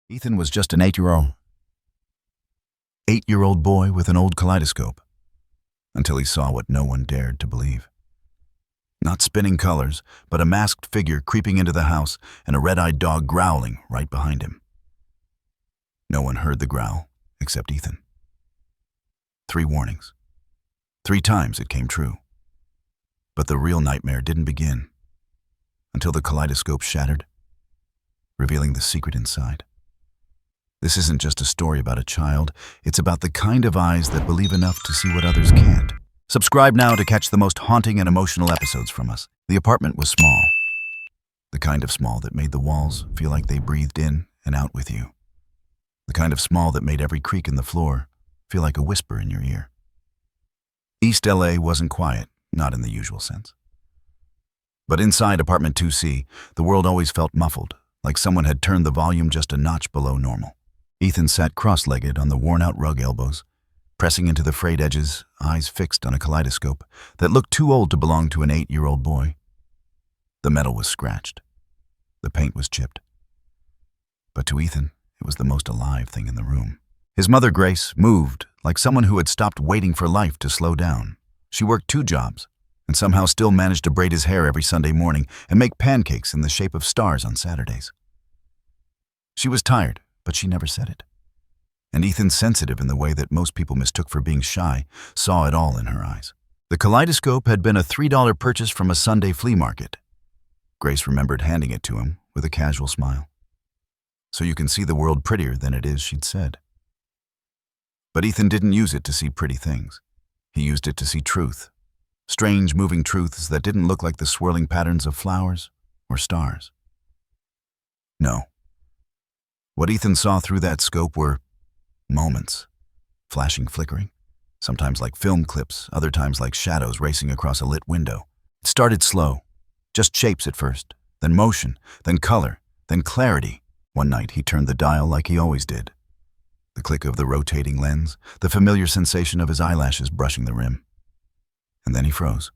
Ethan was just an eight-year-old boy with an old kaleidoscope, until he saw what no one dared to believe. Not spinning colors, but a masked figure creeping into the house and a red-eyed dog growling right behind him. No one heard the growl except Ethan. 3 warnings. 3 times it came true. But the real nightmare didn't begin until the kaleidoscope shattered, revealing the secret inside. This isn't just a story about a child, it's about the kind of eyes that believe enough to see what others can't. Subscribe now to catch the most haunting and emotional episodes from us. The apartment was small. The kind of small that made the walls feel like they breathed in and out with you. The kind of small that made every creak in the floor feel like a whisper in your ear. East LA wasn't quiet, not in the usual sense. But inside apartment 2C, the world always felt muffled, like someone had turned the volume just a notch below normal. Ethan sat cross-legged on the worn-out rug elbows, pressing into the frayed edges, eyes fixed on a kaleidoscope that looked too old to belong to an 8-year-old boy. The metal was scratched. The paint was chipped. But to Ethan, it was the most alive thing in the room. His mother, Grace, moved like someone who had stopped waiting for life to slow down. She worked 2 jobs and somehow still managed to braid his hair every Sunday morning and make pancakes in the shape of stars on Saturdays. She was tired, but she never said it. And Ethan, sensitive in the way that most people mistook for being shy, saw it all in her eyes. The kaleidoscope had been a $3 purchase from a Sunday flea market. Grace remembered handing it to him with a casual smile. So you can see the world prettier than it is, she'd said. But Ethan didn't use it to see pretty things. He used it to see truth. Strange, moving truths that didn't look like the swirling patterns of flowers or stars. No. What Ethan saw through that scope were moments, flashing, flickering, sometimes like film clips, other times like shadows racing across a lit window. It started slow, just shapes at first, then motion, then color, then clarity. One night he turned the dial like he always did. The click of the rotating lens, the familiar sensation of his eyelashes brushing the rim. And then he froze.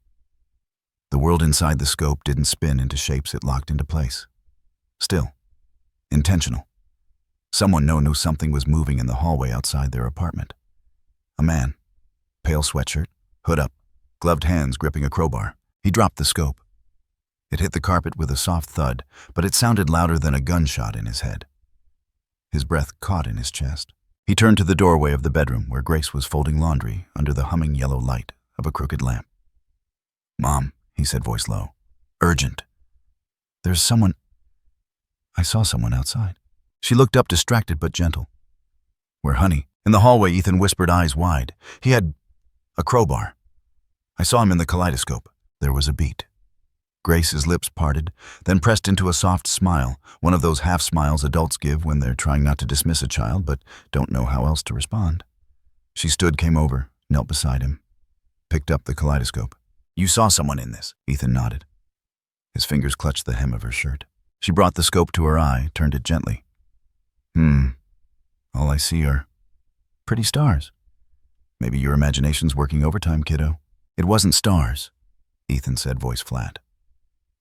The world inside the scope didn't spin into shapes it locked into place. Still, intentional. Someone knew something was moving in the hallway outside their apartment. A man, pale sweatshirt, hood up, gloved hands gripping a crowbar. He dropped the scope. It hit the carpet with a soft thud, but it sounded louder than a gunshot in his head. His breath caught in his chest. He turned to the doorway of the bedroom where Grace was folding laundry under the humming yellow light of a crooked lamp. "Mom," he said, voice low. "Urgent. There's someone. I saw someone outside." She looked up, distracted but gentle. "Where, honey?" In the hallway, Ethan whispered, eyes wide. "He had a crowbar. I saw him in the kaleidoscope." There was a beat. Grace's lips parted, then pressed into a soft smile, one of those half-smiles adults give when they're trying not to dismiss a child but don't know how else to respond. She stood, came over, knelt beside him, picked up the kaleidoscope. "You saw someone in this?" Ethan nodded. His fingers clutched the hem of her shirt. She brought the scope to her eye, turned it gently. All I see are pretty stars. Maybe your imagination's working overtime, kiddo." "It wasn't stars," Ethan said, voice flat.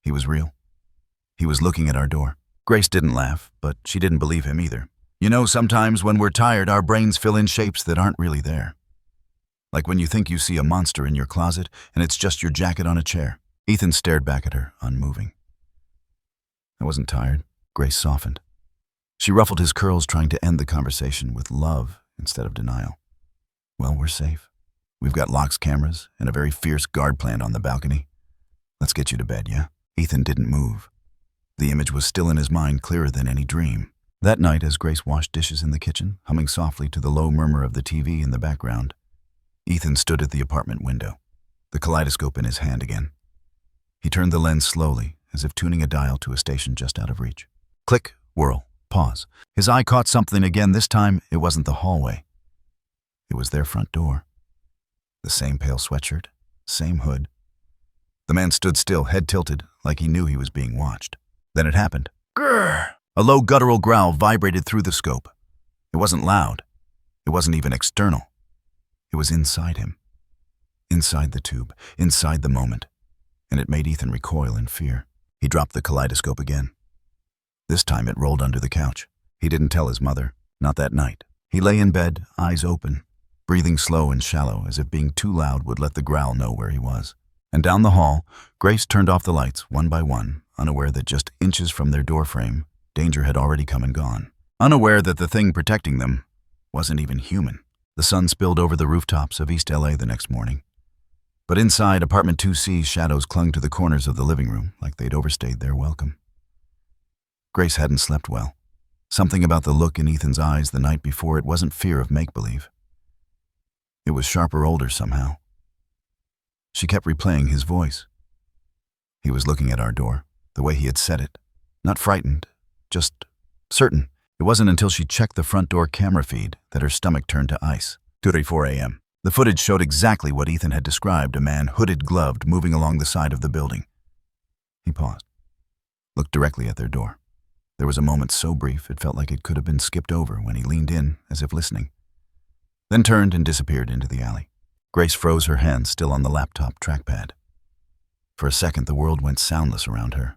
He was real. He was looking at our door. Grace didn't laugh, but she didn't believe him either. "You know, sometimes when we're tired, our brains fill in shapes that aren't really there. Like when you think you see a monster in your closet, and it's just your jacket on a chair." Ethan stared back at her, unmoving. "I wasn't tired." Grace softened. She ruffled his curls, trying to end the conversation with love instead of denial. "Well, we're safe. We've got locks, cameras, and a very fierce guard plant on the balcony. Let's get you to bed, yeah?" Ethan didn't move. The image was still in his mind, clearer than any dream. That night, as Grace washed dishes in the kitchen, humming softly to the low murmur of the TV in the background, Ethan stood at the apartment window, the kaleidoscope in his hand again. He turned the lens slowly, as if tuning a dial to a station just out of reach. Click, whirl, pause. His eye caught something again. This time, it wasn't the hallway. It was their front door. The same pale sweatshirt, same hood. The man stood still, head tilted, like he knew he was being watched. Then it happened. Grrr! A low guttural growl vibrated through the scope. It wasn't loud. It wasn't even external. It was inside him. Inside the tube, inside the moment. And it made Ethan recoil in fear. He dropped the kaleidoscope again. This time it rolled under the couch. He didn't tell his mother, not that night. He lay in bed, eyes open, breathing slow and shallow as if being too loud would let the growl know where he was. And down the hall, Grace turned off the lights one by one, unaware that just inches from their doorframe, danger had already come and gone. Unaware that the thing protecting them wasn't even human. The sun spilled over the rooftops of East LA the next morning. But inside, apartment 2C's shadows clung to the corners of the living room like they'd overstayed their welcome. Grace hadn't slept well. Something about the look in Ethan's eyes the night before, it wasn't fear of make-believe. It was sharper, older somehow. She kept replaying his voice. He was looking at our door, the way he had said it. Not frightened, just certain. It wasn't until she checked the front door camera feed that her stomach turned to ice. 2:34 a.m. The footage showed exactly what Ethan had described, a man hooded, gloved, moving along the side of the building. He paused, looked directly at their door. There was a moment so brief it felt like it could have been skipped over when he leaned in, as if listening. Then turned and disappeared into the alley. Grace froze, her hand still on the laptop trackpad. For a second, the world went soundless around her.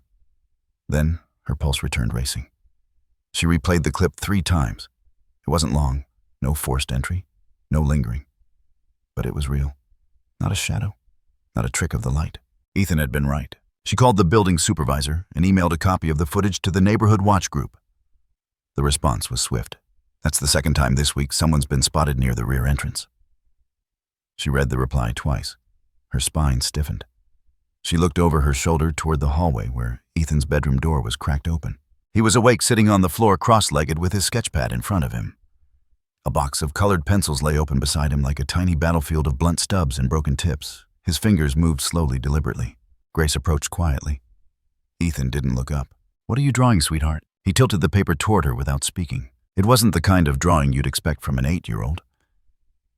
Then, her pulse returned racing. She replayed the clip 3 times. It wasn't long, no forced entry, no lingering. But it was real. Not a shadow, not a trick of the light. Ethan had been right. She called the building supervisor and emailed a copy of the footage to the neighborhood watch group. The response was swift. That's the second time this week someone's been spotted near the rear entrance. She read the reply twice. Her spine stiffened. She looked over her shoulder toward the hallway where Ethan's bedroom door was cracked open. He was awake, sitting on the floor cross-legged with his sketchpad in front of him. A box of colored pencils lay open beside him like a tiny battlefield of blunt stubs and broken tips. His fingers moved slowly, deliberately. Grace approached quietly. Ethan didn't look up. "What are you drawing, sweetheart?" He tilted the paper toward her without speaking. It wasn't the kind of drawing you'd expect from an 8-year-old.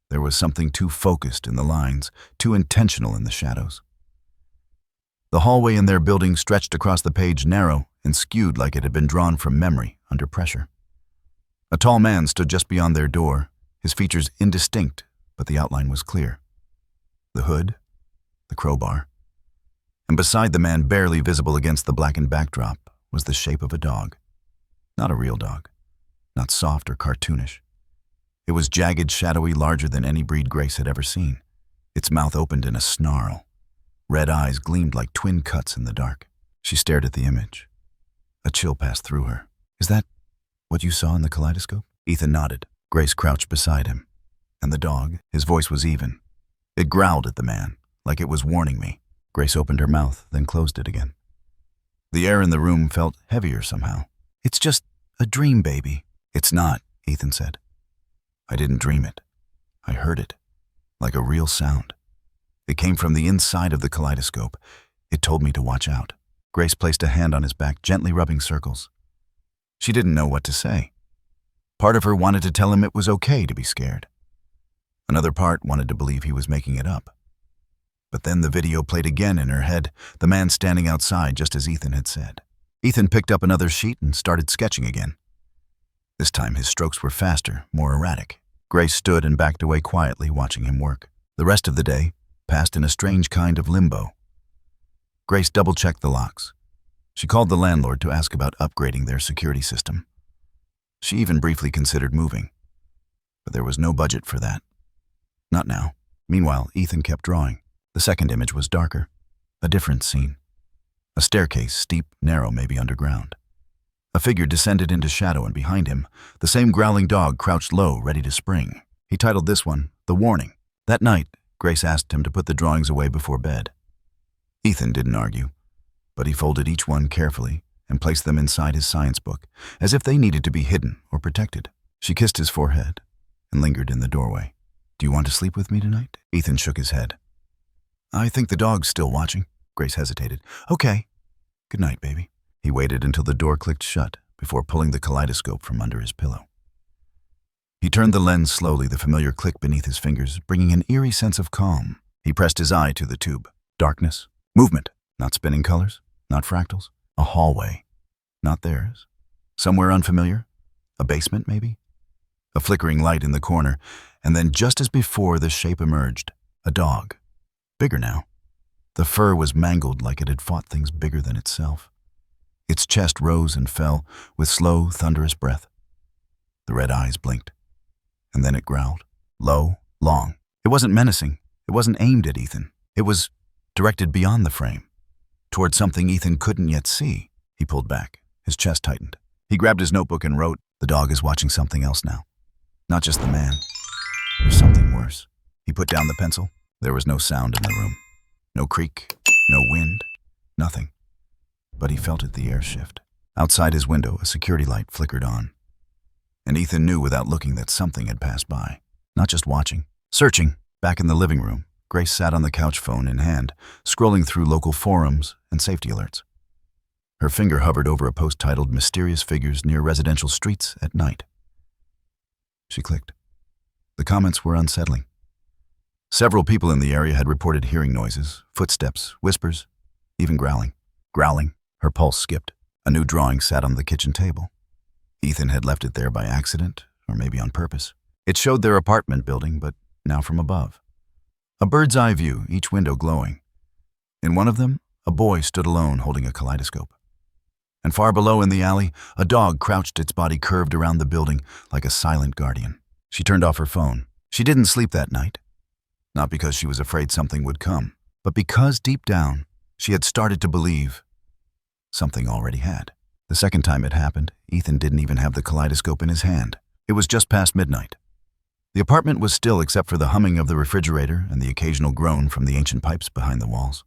There was something too focused in the lines, too intentional in the shadows. The hallway in their building stretched across the page, narrow and skewed like it had been drawn from memory under pressure. A tall man stood just beyond their door, his features indistinct, but the outline was clear. The hood, the crowbar, and beside the man, barely visible against the blackened backdrop, was the shape of a dog. Not a real dog, not soft or cartoonish. It was jagged, shadowy, larger than any breed Grace had ever seen. Its mouth opened in a snarl. Red eyes gleamed like twin cuts in the dark. She stared at the image. A chill passed through her. "Is that what you saw in the kaleidoscope?" Ethan nodded. Grace crouched beside him. And the dog, his voice was even. It growled at the man, like it was warning me. Grace opened her mouth, then closed it again. The air in the room felt heavier somehow. "It's just a dream, baby." "It's not," Ethan said. "I didn't dream it. I heard it, like a real sound. It came from the inside of the kaleidoscope. It told me to watch out." Grace placed a hand on his back, gently rubbing circles. She didn't know what to say. Part of her wanted to tell him it was okay to be scared. Another part wanted to believe he was making it up. But then the video played again in her head, the man standing outside just as Ethan had said. Ethan picked up another sheet and started sketching again. This time his strokes were faster, more erratic. Grace stood and backed away quietly, watching him work. The rest of the day passed in a strange kind of limbo. Grace double-checked the locks. She called the landlord to ask about upgrading their security system. She even briefly considered moving. But there was no budget for that. Not now. Meanwhile, Ethan kept drawing. The second image was darker. A different scene. A staircase, steep, narrow, maybe underground. A figure descended into shadow, and behind him, the same growling dog crouched low, ready to spring. He titled this one, "The Warning." That night, Grace asked him to put the drawings away before bed. Ethan didn't argue, but he folded each one carefully and placed them inside his science book, as if they needed to be hidden or protected. She kissed his forehead and lingered in the doorway. "Do you want to sleep with me tonight?" Ethan shook his head. "I think the dog's still watching." Grace hesitated. "Okay. Good night, baby." He waited until the door clicked shut before pulling the kaleidoscope from under his pillow. He turned the lens slowly, the familiar click beneath his fingers, bringing an eerie sense of calm. He pressed his eye to the tube. Darkness. Movement. Not spinning colors. Not fractals. A hallway. Not theirs. Somewhere unfamiliar. A basement, maybe? A flickering light in the corner, and then just as before, the shape emerged. A dog. Bigger now. The fur was mangled like it had fought things bigger than itself. Its chest rose and fell with slow, thunderous breath. The red eyes blinked. And then it growled. Low, long. It wasn't menacing. It wasn't aimed at Ethan. It was directed beyond the frame, toward something Ethan couldn't yet see. He pulled back. His chest tightened. He grabbed his notebook and wrote, "The dog is watching something else now. Not just the man. There's something worse." He put down the pencil. There was no sound in the room. No creak, no wind, nothing. But he felt it, the air shift. Outside his window, a security light flickered on. And Ethan knew without looking that something had passed by. Not just watching, searching. Back in the living room, Grace sat on the couch, phone in hand, scrolling through local forums and safety alerts. Her finger hovered over a post titled "Mysterious Figures Near Residential Streets at Night." She clicked. The comments were unsettling. Several people in the area had reported hearing noises, footsteps, whispers, even growling. Growling. Her pulse skipped. A new drawing sat on the kitchen table. Ethan had left it there by accident, or maybe on purpose. It showed their apartment building, but now from above. A bird's eye view, each window glowing. In one of them, a boy stood alone holding a kaleidoscope. And far below in the alley, a dog crouched, its body curved around the building like a silent guardian. She turned off her phone. She didn't sleep that night. Not because she was afraid something would come, but because deep down, she had started to believe something already had. The second time it happened, Ethan didn't even have the kaleidoscope in his hand. It was just past midnight. The apartment was still except for the humming of the refrigerator and the occasional groan from the ancient pipes behind the walls.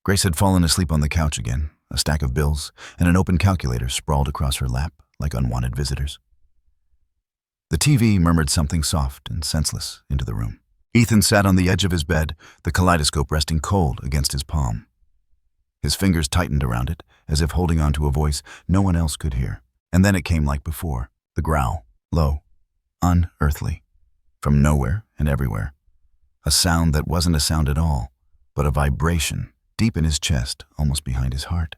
Grace had fallen asleep on the couch again, a stack of bills and an open calculator sprawled across her lap like unwanted visitors. The TV murmured something soft and senseless into the room. Ethan sat on the edge of his bed, the kaleidoscope resting cold against his palm. His fingers tightened around it, as if holding on to a voice no one else could hear. And then it came like before, the growl, low, unearthly, from nowhere and everywhere. A sound that wasn't a sound at all, but a vibration deep in his chest, almost behind his heart.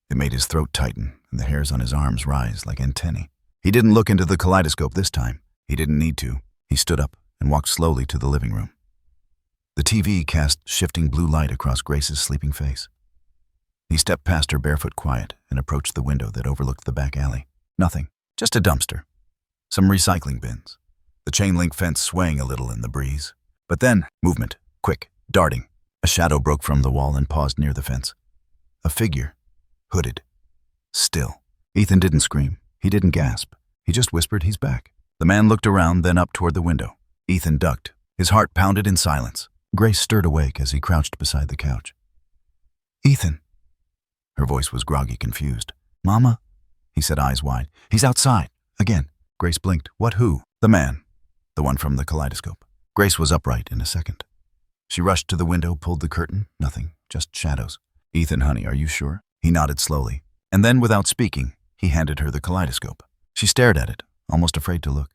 It made his throat tighten and the hairs on his arms rise like antennae. He didn't look into the kaleidoscope this time. He didn't need to. He stood up and walked slowly to the living room. The TV cast shifting blue light across Grace's sleeping face. He stepped past her barefoot quiet and approached the window that overlooked the back alley. Nothing, just a dumpster. Some recycling bins. The chain-link fence swaying a little in the breeze. But then, movement, quick, darting. A shadow broke from the wall and paused near the fence. A figure, hooded, still. Ethan didn't scream. He didn't gasp. He just whispered, "He's back." The man looked around, then up toward the window. Ethan ducked. His heart pounded in silence. Grace stirred awake as he crouched beside the couch. "Ethan." Her voice was groggy, confused. "Mama?" He said, eyes wide. "He's outside." Again. Grace blinked. "What, who?" "The man. The one from the kaleidoscope." Grace was upright in a second. She rushed to the window, pulled the curtain. Nothing, just shadows. "Ethan, honey, are you sure?" He nodded slowly. And then, without speaking, he handed her the kaleidoscope. She stared at it, almost afraid to look.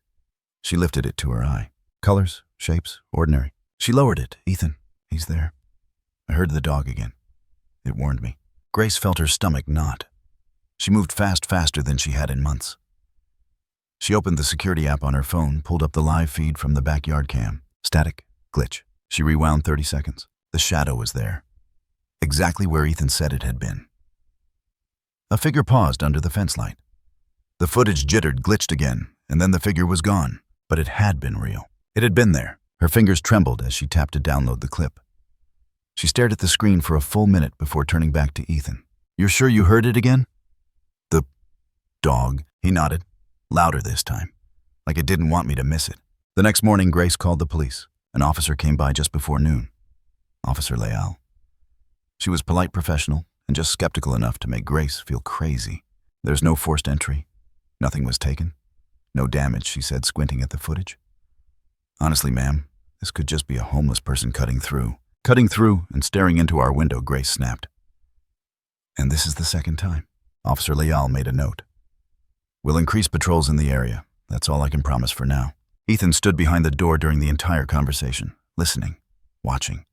She lifted it to her eye. Colors, shapes, ordinary. She lowered it. "Ethan, he's there." I heard the dog again. It warned me. Grace felt her stomach knot. She moved faster than she had in months. She opened the security app on her phone, pulled up the live feed from the backyard cam. Static, glitch. She rewound 30 seconds. The shadow was there. Exactly where Ethan said it had been. A figure paused under the fence light. The footage jittered, glitched again, and then the figure was gone. But it had been real. It had been there. Her fingers trembled as she tapped to download the clip. She stared at the screen for a full minute before turning back to Ethan. "You're sure you heard it again?" "The dog," he nodded, louder this time, like it didn't want me to miss it. The next morning, Grace called the police. An officer came by just before noon. Officer Leal. She was polite, professional, and just skeptical enough to make Grace feel crazy. "There's no forced entry. Nothing was taken. No damage," she said, squinting at the footage. "Honestly, ma'am, this could just be a homeless person cutting through." Cutting through and staring into our window, Grace snapped. "And this is the second time." Officer Leal made a note. "We'll increase patrols in the area. That's all I can promise for now." Ethan stood behind the door during the entire conversation, listening, watching.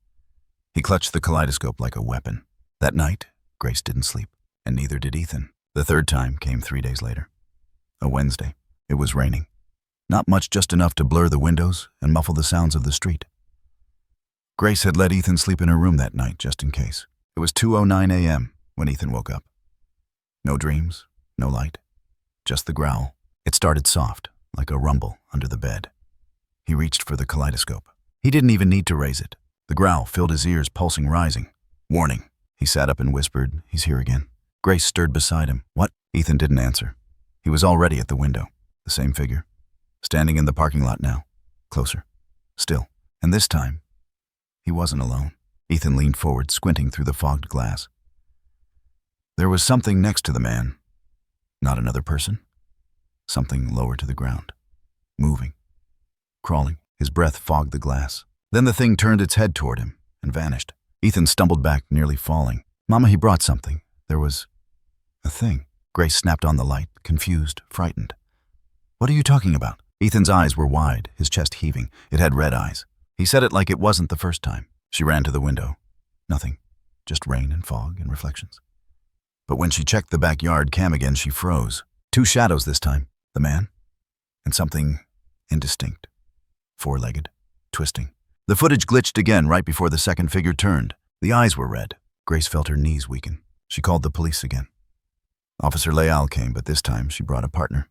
He clutched the kaleidoscope like a weapon. That night, Grace didn't sleep, and neither did Ethan. The third time came 3 days later. A Wednesday. It was raining. Not much, just enough to blur the windows and muffle the sounds of the street. Grace had let Ethan sleep in her room that night, just in case. It was 2:09 a.m. when Ethan woke up. No dreams, no light, just the growl. It started soft, like a rumble under the bed. He reached for the kaleidoscope. He didn't even need to raise it. The growl filled his ears, pulsing, rising. Warning. He sat up and whispered, "He's here again." Grace stirred beside him. "What?" Ethan didn't answer. He was already at the window. The same figure. Standing in the parking lot now. Closer. Still. And this time, he wasn't alone. Ethan leaned forward, squinting through the fogged glass. There was something next to the man. Not another person. Something lower to the ground. Moving. Crawling. His breath fogged the glass. Then the thing turned its head toward him and vanished. Ethan stumbled back, nearly falling. "Mama, he brought something." There was a thing. Grace snapped on the light, confused, frightened. "What are you talking about?" Ethan's eyes were wide, his chest heaving. It had red eyes. He said it like it wasn't the first time. She ran to the window. Nothing. Just rain and fog and reflections. But when she checked the backyard cam again, she froze. 2 shadows this time. The man and something indistinct. 4-legged. Twisting. The footage glitched again right before the second figure turned. The eyes were red. Grace felt her knees weaken. She called the police again. Officer Leal came, but this time she brought a partner.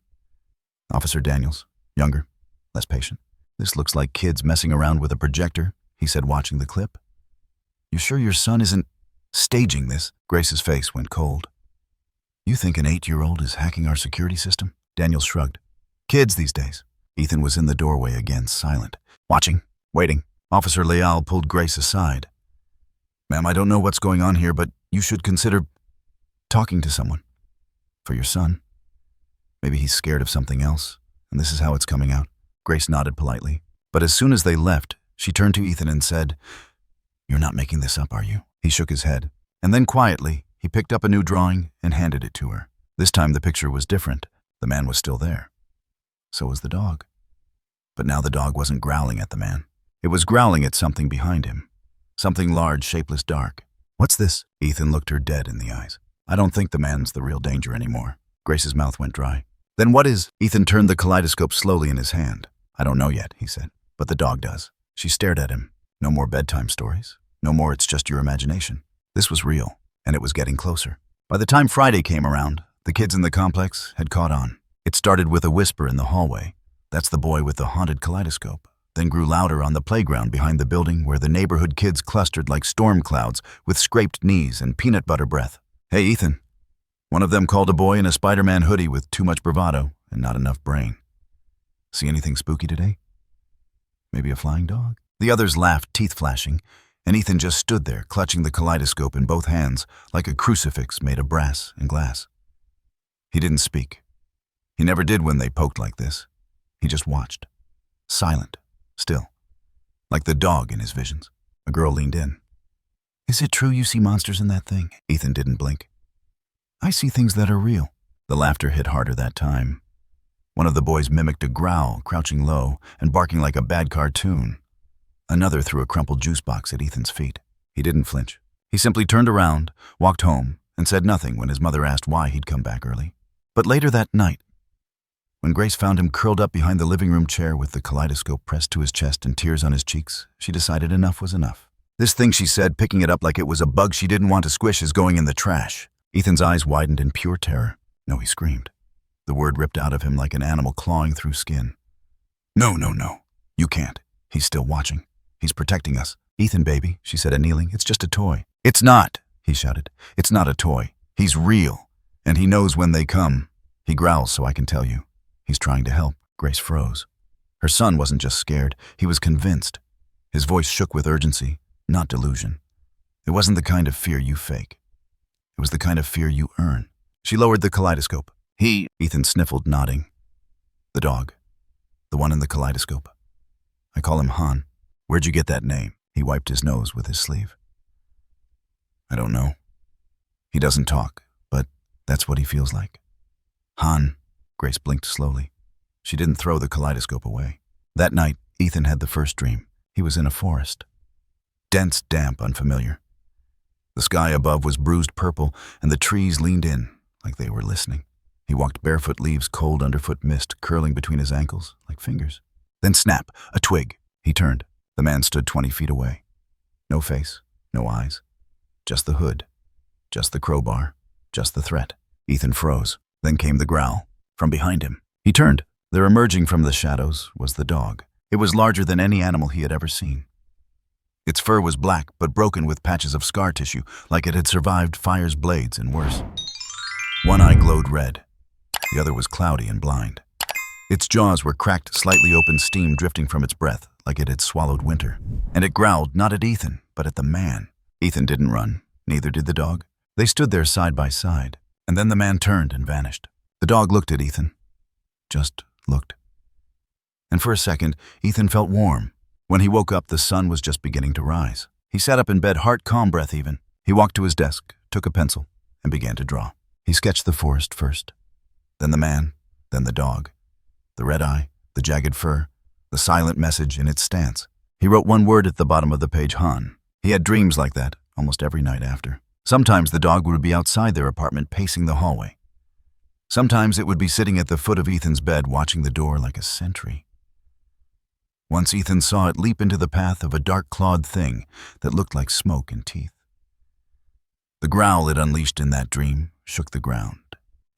Officer Daniels, younger, less patient. "This looks like kids messing around with a projector," he said, watching the clip. "You sure your son isn't staging this?" Grace's face went cold. "You think an 8-year-old is hacking our security system?" Daniels shrugged. "Kids these days." Ethan was in the doorway again, silent. Watching, waiting. Officer Leal pulled Grace aside. "Ma'am, I don't know what's going on here, but you should consider talking to someone. For your son. Maybe he's scared of something else, and this is how it's coming out." Grace nodded politely. But as soon as they left, she turned to Ethan and said, "You're not making this up, are you?" He shook his head. And then quietly, he picked up a new drawing and handed it to her. This time the picture was different. The man was still there. So was the dog. But now the dog wasn't growling at the man. It was growling at something behind him. Something large, shapeless, dark. "What's this?" Ethan looked her dead in the eyes. "I don't think the man's the real danger anymore." Grace's mouth went dry. "Then what is?" Ethan turned the kaleidoscope slowly in his hand. "I don't know yet," he said. "But the dog does." She stared at him. No more bedtime stories. No more "it's just your imagination." This was real, and it was getting closer. By the time Friday came around, the kids in the complex had caught on. It started with a whisper in the hallway. "That's the boy with the haunted kaleidoscope." Then grew louder on the playground behind the building where the neighborhood kids clustered like storm clouds with scraped knees and peanut butter breath. "Hey, Ethan." One of them called a boy in a Spider-Man hoodie with too much bravado and not enough brain. "See anything spooky today? Maybe a flying dog?" The others laughed, teeth flashing, and Ethan just stood there, clutching the kaleidoscope in both hands like a crucifix made of brass and glass. He didn't speak. He never did when they poked like this. He just watched. Silent. Still. Like the dog in his visions. A girl leaned in. "Is it true you see monsters in that thing?" Ethan didn't blink. "I see things that are real." The laughter hit harder that time. One of the boys mimicked a growl, crouching low and barking like a bad cartoon. Another threw a crumpled juice box at Ethan's feet. He didn't flinch. He simply turned around, walked home, and said nothing when his mother asked why he'd come back early. But later that night, when Grace found him curled up behind the living room chair with the kaleidoscope pressed to his chest and tears on his cheeks, she decided enough was enough. "This thing," she said, picking it up like it was a bug she didn't want to squish, "is going in the trash." Ethan's eyes widened in pure terror. No, he screamed. The word ripped out of him like an animal clawing through skin. No. You can't. He's still watching. He's protecting us." "Ethan, baby," she said, kneeling. "It's just a toy." "It's not," he shouted. "It's not a toy. He's real. And he knows when they come. He growls so I can tell you. He's trying to help." Grace froze. Her son wasn't just scared. He was convinced. His voice shook with urgency, not delusion. It wasn't the kind of fear you fake. It was the kind of fear you earn. She lowered the kaleidoscope. Ethan sniffled, nodding. "The dog. The one in the kaleidoscope. I call him Han." "Where'd you get that name?" He wiped his nose with his sleeve. "I don't know. He doesn't talk, but that's what he feels like." "Han." Grace blinked slowly. She didn't throw the kaleidoscope away. That night, Ethan had the first dream. He was in a forest. Dense, damp, unfamiliar. The sky above was bruised purple, and the trees leaned in, like they were listening. He walked barefoot, leaves cold underfoot mist curling between his ankles, like fingers. Then snap, a twig. He turned. The man stood 20 feet away. No face, no eyes. Just the hood. Just the crowbar. Just the threat. Ethan froze. Then came the growl. From behind him. He turned. There, emerging from the shadows, was the dog. It was larger than any animal he had ever seen. Its fur was black, but broken with patches of scar tissue, like it had survived fire's blades and worse. One eye glowed red. The other was cloudy and blind. Its jaws were cracked, slightly open, steam drifting from its breath, like it had swallowed winter. And it growled, not at Ethan, but at the man. Ethan didn't run. Neither did the dog. They stood there side by side, and then the man turned and vanished. The dog looked at Ethan. Just looked. And for a second, Ethan felt warm. When he woke up, the sun was just beginning to rise. He sat up in bed, heart calm breath even. He walked to his desk, took a pencil, and began to draw. He sketched the forest first, then the man, then the dog, the red eye, the jagged fur, the silent message in its stance. He wrote one word at the bottom of the page, Han. He had dreams like that almost every night after. Sometimes the dog would be outside their apartment pacing the hallway. Sometimes it would be sitting at the foot of Ethan's bed watching the door like a sentry. Once Ethan saw it leap into the path of a dark-clawed thing that looked like smoke and teeth. The growl it unleashed in that dream shook the ground,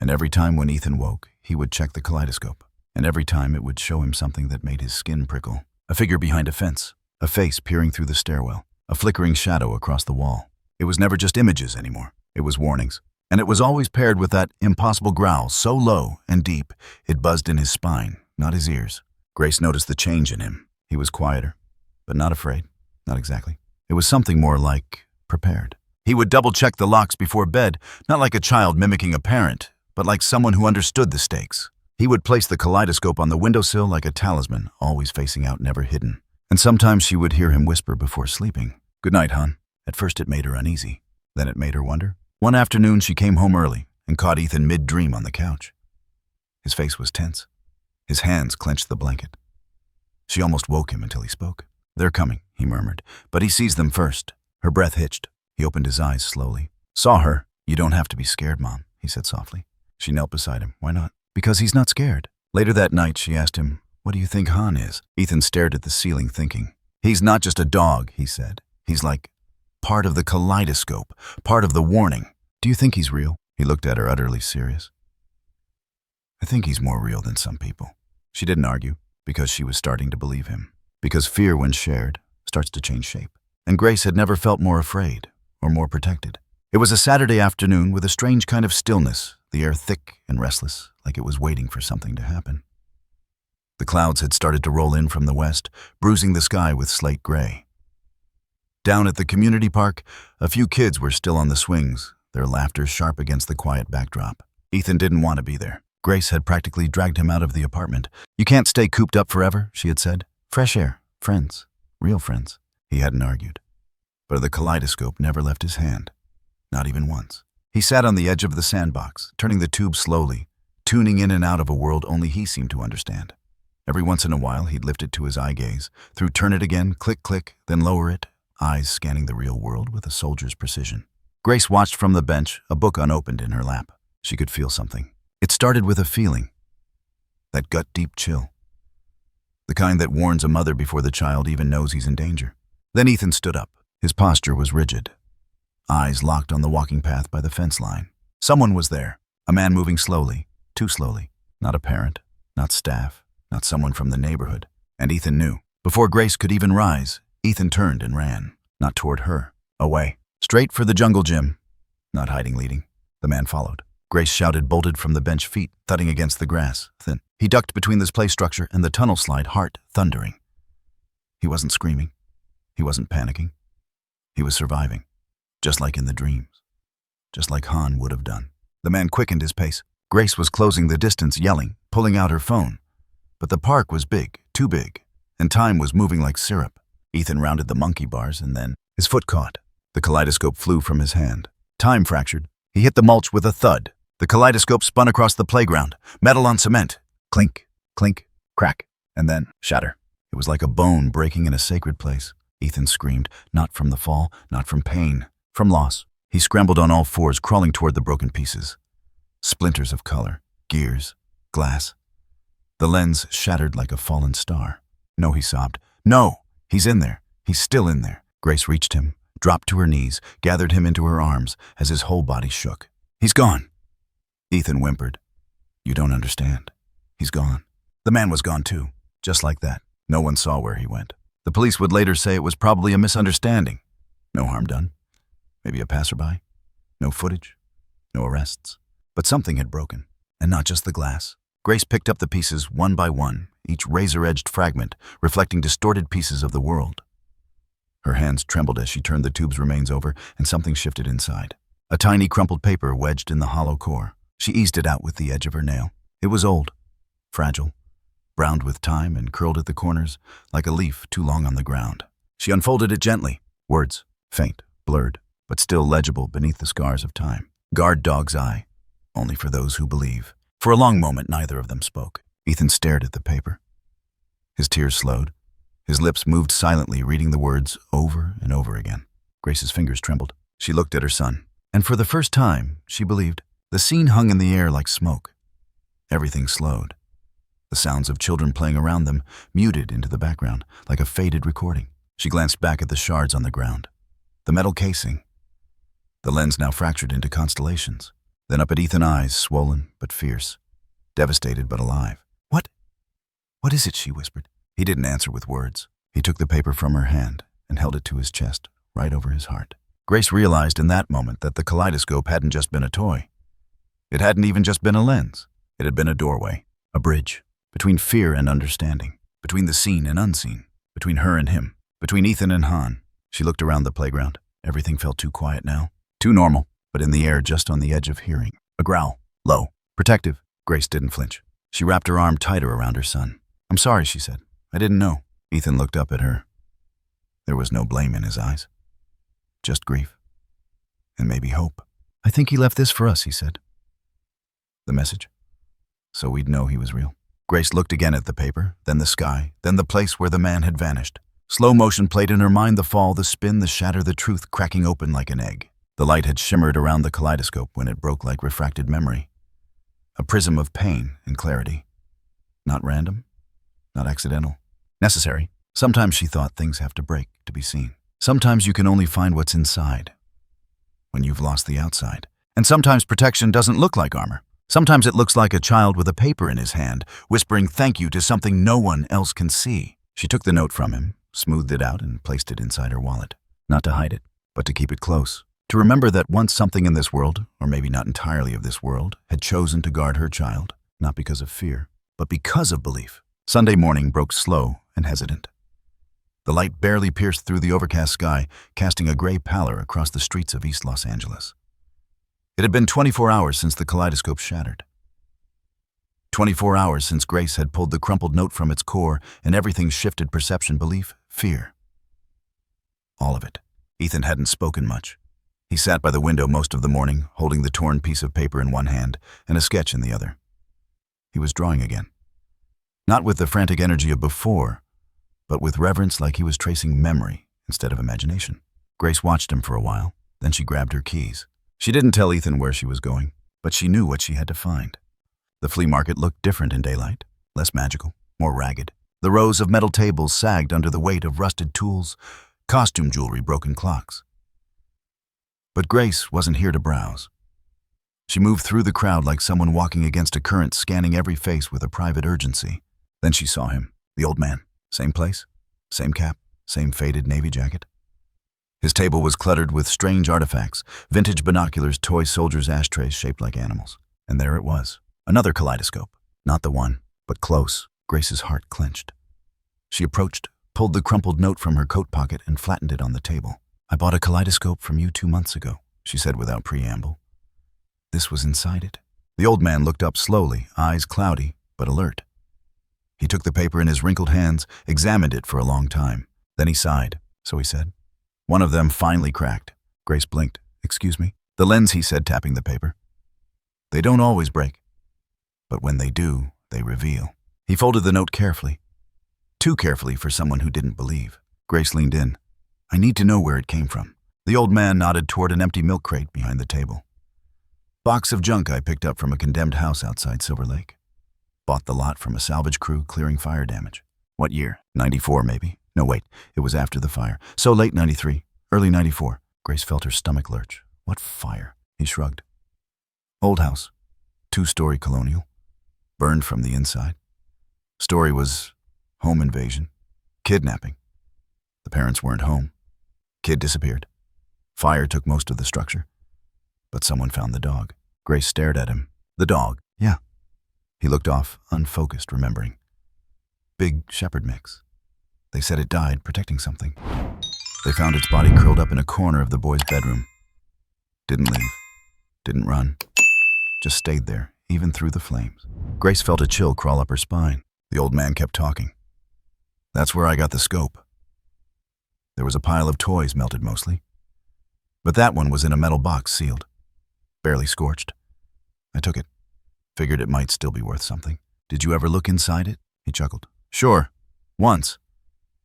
and every time when Ethan woke, he would check the kaleidoscope, and every time it would show him something that made his skin prickle. A figure behind a fence, a face peering through the stairwell, a flickering shadow across the wall. It was never just images anymore. It was warnings. And it was always paired with that impossible growl, so low and deep it buzzed in his spine, not his ears. Grace noticed the change in him. He was quieter, but not afraid. Not exactly. It was something more like prepared. He would double-check the locks before bed, not like a child mimicking a parent, but like someone who understood the stakes. He would place the kaleidoscope on the windowsill like a talisman, always facing out, never hidden. And sometimes she would hear him whisper before sleeping, "Good night, hon." At first it made her uneasy. Then it made her wonder. One afternoon she came home early and caught Ethan mid-dream on the couch. His face was tense. His hands clenched the blanket. She almost woke him until he spoke. "They're coming," he murmured, but he seized them first. Her breath hitched. He opened his eyes slowly. "Saw her." "You don't have to be scared, Mom," he said softly. She knelt beside him. "Why not?" "Because he's not scared." Later that night, she asked him, "What do you think Han is?" Ethan stared at the ceiling, thinking. "He's not just a dog," he said. "He's like part of the kaleidoscope, part of the warning." "Do you think he's real?" He looked at her, utterly serious. "I think he's more real than some people." She didn't argue, because she was starting to believe him. Because fear, when shared, starts to change shape. And Grace had never felt more afraid or more protected. It was a Saturday afternoon with a strange kind of stillness, the air thick and restless, like it was waiting for something to happen. The clouds had started to roll in from the west, bruising the sky with slate gray. Down at the community park, a few kids were still on the swings, their laughter sharp against the quiet backdrop. Ethan didn't want to be there. Grace had practically dragged him out of the apartment. "You can't stay cooped up forever," she had said. "Fresh air, friends, real friends." He hadn't argued. But the kaleidoscope never left his hand, not even once. He sat on the edge of the sandbox, turning the tube slowly, tuning in and out of a world only he seemed to understand. Every once in a while, he'd lift it to his eye gaze, through turn it again, click, click, then lower it, eyes scanning the real world with a soldier's precision. Grace watched from the bench, a book unopened in her lap. She could feel something. It started with a feeling, that gut-deep chill, the kind that warns a mother before the child even knows he's in danger. Then Ethan stood up. His posture was rigid, eyes locked on the walking path by the fence line. Someone was there, a man moving slowly, too slowly. Not a parent, not staff, not someone from the neighborhood. And Ethan knew. Before Grace could even rise, Ethan turned and ran, not toward her, away, straight for the jungle gym, not hiding, leading. The man followed. Grace shouted, bolted from the bench, feet thudding against the grass, thin. He ducked between this play structure and the tunnel slide, heart thundering. He wasn't screaming. He wasn't panicking. He was surviving, just like in the dreams, just like Han would have done. The man quickened his pace. Grace was closing the distance, yelling, pulling out her phone. But the park was big, too big, and time was moving like syrup. Ethan rounded the monkey bars, and then his foot caught. The kaleidoscope flew from his hand. Time fractured. He hit the mulch with a thud. The kaleidoscope spun across the playground, metal on cement. Clink, clink, crack, and then shatter. It was like a bone breaking in a sacred place. Ethan screamed, not from the fall, not from pain, from loss. He scrambled on all fours, crawling toward the broken pieces. Splinters of color, gears, glass. The lens shattered like a fallen star. "No," he sobbed. "No! He's in there. He's still in there." Grace reached him, dropped to her knees, gathered him into her arms as his whole body shook. "He's gone." Ethan whimpered. "You don't understand." He's gone. The man was gone too, just like that. No one saw where he went. The police would later say it was probably a misunderstanding. No harm done. Maybe a passerby. No footage. No arrests. But something had broken, and not just the glass. Grace picked up the pieces one by one, each razor-edged fragment reflecting distorted pieces of the world. Her hands trembled as she turned the tube's remains over, and something shifted inside. A tiny crumpled paper wedged in the hollow core. She eased it out with the edge of her nail. It was old, fragile, browned with time and curled at the corners like a leaf too long on the ground. She unfolded it gently. Words, faint, blurred, but still legible beneath the scars of time. Guard dog's eye, only for those who believe. For a long moment, neither of them spoke. Ethan stared at the paper. His tears slowed. His lips moved silently, reading the words over and over again. Grace's fingers trembled. She looked at her son, and for the first time, she believed. The scene hung in the air like smoke. Everything slowed. The sounds of children playing around them muted into the background, like a faded recording. She glanced back at the shards on the ground. The metal casing. The lens now fractured into constellations. Then up at Ethan's eyes, swollen but fierce. Devastated but alive. What is it?" she whispered. He didn't answer with words. He took the paper from her hand and held it to his chest, right over his heart. Grace realized in that moment that the kaleidoscope hadn't just been a toy. It hadn't even just been a lens. It had been a doorway, a bridge, between fear and understanding, between the seen and unseen, between her and him, between Ethan and Han. She looked around the playground. Everything felt too quiet now, too normal, but in the air just on the edge of hearing. A growl, low, protective. Grace didn't flinch. She wrapped her arm tighter around her son. "I'm sorry," she said. "I didn't know." Ethan looked up at her. There was no blame in his eyes. Just grief. And maybe hope. "I think he left this for us," he said. The message? So we'd know he was real. Grace looked again at the paper, then the sky, then the place where the man had vanished. Slow motion played in her mind, the fall, the spin, the shatter, the truth cracking open like an egg. The light had shimmered around the kaleidoscope when it broke like refracted memory. A prism of pain and clarity. Not random, not accidental. Necessary. Sometimes she thought things have to break to be seen. Sometimes you can only find what's inside when you've lost the outside. And sometimes protection doesn't look like armor. Sometimes it looks like a child with a paper in his hand, whispering thank you to something no one else can see. She took the note from him, smoothed it out, and placed it inside her wallet. Not to hide it, but to keep it close. To remember that once something in this world, or maybe not entirely of this world, had chosen to guard her child, not because of fear, but because of belief. Sunday morning broke slow and hesitant. The light barely pierced through the overcast sky, casting a gray pallor across the streets of East Los Angeles. It had been 24 hours since the kaleidoscope shattered. 24 hours since Grace had pulled the crumpled note from its core and everything shifted: perception, belief, fear. All of it. Ethan hadn't spoken much. He sat by the window most of the morning, holding the torn piece of paper in one hand and a sketch in the other. He was drawing again. Not with the frantic energy of before, but with reverence, like he was tracing memory instead of imagination. Grace watched him for a while, then she grabbed her keys. She didn't tell Ethan where she was going, but she knew what she had to find. The flea market looked different in daylight, less magical, more ragged. The rows of metal tables sagged under the weight of rusted tools, costume jewelry, broken clocks. But Grace wasn't here to browse. She moved through the crowd like someone walking against a current, scanning every face with a private urgency. Then she saw him, the old man. Same place, same cap, same faded navy jacket. His table was cluttered with strange artifacts, vintage binoculars, toy soldiers' ashtrays shaped like animals. And there it was, another kaleidoscope. Not the one, but close. Grace's heart clenched. She approached, pulled the crumpled note from her coat pocket, and flattened it on the table. "I bought a kaleidoscope from you 2 months ago," she said without preamble. This was inside it. The old man looked up slowly, eyes cloudy, but alert. He took the paper in his wrinkled hands, examined it for a long time. Then he sighed. So he said, "One of them finally cracked." Grace blinked. "Excuse me?" "The lens," he said, tapping the paper. "They don't always break, but when they do, they reveal." He folded the note carefully. Too carefully for someone who didn't believe. Grace leaned in. "I need to know where it came from." The old man nodded toward an empty milk crate behind the table. "Box of junk I picked up from a condemned house outside Silver Lake. Bought the lot from a salvage crew clearing fire damage." "What year?" "94, maybe. No, wait, it was after the fire. So late 93, early 94. Grace felt her stomach lurch. "What fire?" He shrugged. "Old house. 2-story colonial. burned from the inside. Story was home invasion, kidnapping. The parents weren't home. Kid disappeared. Fire took most of the structure. But someone found the dog. Grace stared at him. The dog? Yeah. He looked off, unfocused, remembering. Big shepherd mix. They said it died protecting something. They found its body curled up in a corner of the boy's bedroom. Didn't leave. Didn't run. Just stayed there, even through the flames. Grace felt a chill crawl up her spine. The old man kept talking. That's where I got the scope. There was a pile of toys, melted mostly. But that one was in a metal box, sealed. Barely scorched. I took it. Figured it might still be worth something. Did you ever look inside it? He chuckled. Sure. Once.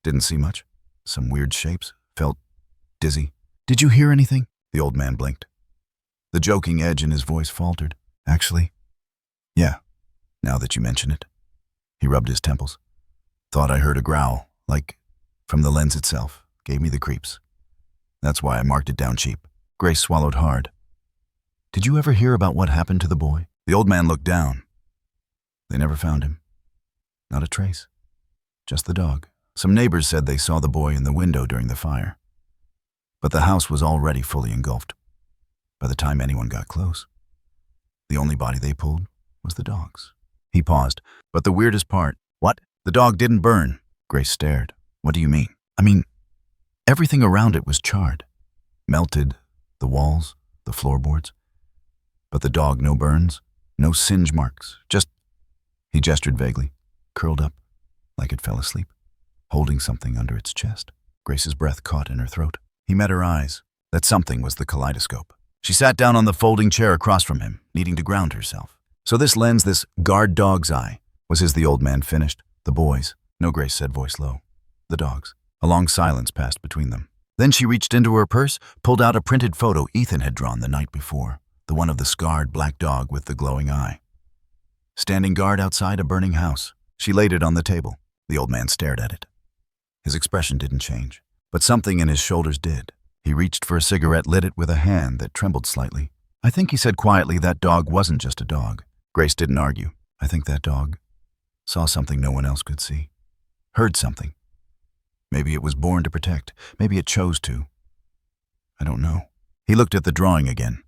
Didn't see much. Some weird shapes. Felt dizzy. Did you hear anything? The old man blinked. The joking edge in his voice faltered. Actually, yeah, now that you mention it. He rubbed his temples. Thought I heard a growl, like from the lens itself. Gave me the creeps. That's why I marked it down cheap. Grace swallowed hard. Did you ever hear about what happened to the boy? The old man looked down. They never found him. Not a trace. Just the dog. Some neighbors said they saw the boy in the window during the fire. But the house was already fully engulfed by the time anyone got close. The only body they pulled was the dog's. He paused. But the weirdest part, what? The dog didn't burn. Grace stared. What do you mean? I mean, everything around it was charred. Melted, the walls, the floorboards. But the dog, no burns, no singe marks, just, he gestured vaguely, curled up, like it fell asleep, holding something under its chest. Grace's breath caught in her throat. He met her eyes. That something was the kaleidoscope. She sat down on the folding chair across from him, needing to ground herself. So this lens, this guard dog's eye, was his. The old man finished. The boys. No, Grace said, voice low. The dogs. A long silence passed between them. Then she reached into her purse, pulled out a printed photo Ethan had drawn the night before, the one of the scarred black dog with the glowing eye. Standing guard outside a burning house. She laid it on the table. The old man stared at it. His expression didn't change, but something in his shoulders did. He reached for a cigarette, lit it with a hand that trembled slightly. I think, he said quietly, that dog wasn't just a dog. Grace didn't argue. I think that dog saw something no one else could see. Heard something. Maybe it was born to protect. Maybe it chose to. I don't know. He looked at the drawing again.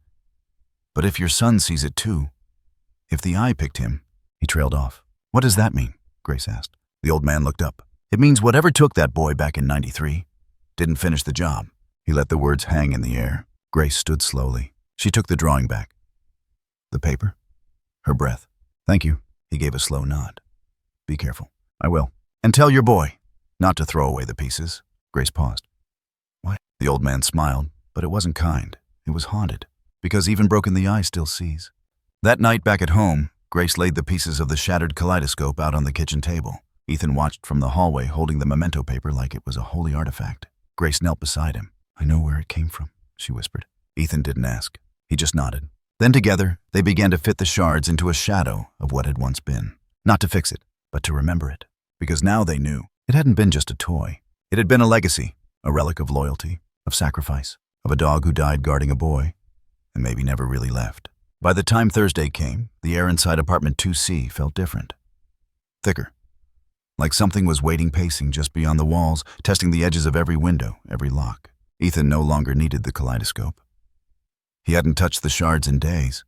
But if your son sees it too, if the eye picked him, he trailed off. What does that mean? Grace asked. The old man looked up. It means whatever took that boy back in '93 didn't finish the job. He let the words hang in the air. Grace stood slowly. She took the drawing back. The paper? Her breath. Thank you. He gave a slow nod. Be careful. I will. And tell your boy not to throw away the pieces. Grace paused. What? The old man smiled, but it wasn't kind. It was haunted, because even broken the eye still sees. That night back at home, Grace laid the pieces of the shattered kaleidoscope out on the kitchen table. Ethan watched from the hallway, holding the memento paper like it was a holy artifact. Grace knelt beside him. I know where it came from, she whispered. Ethan didn't ask. He just nodded. Then together, they began to fit the shards into a shadow of what had once been. Not to fix it, but to remember it. Because now they knew it hadn't been just a toy. It had been a legacy, a relic of loyalty, of sacrifice, of a dog who died guarding a boy, and maybe never really left. By the time Thursday came, the air inside apartment 2C felt different. Thicker. Like something was waiting, pacing just beyond the walls, testing the edges of every window, every lock. Ethan no longer needed the kaleidoscope. He hadn't touched the shards in days.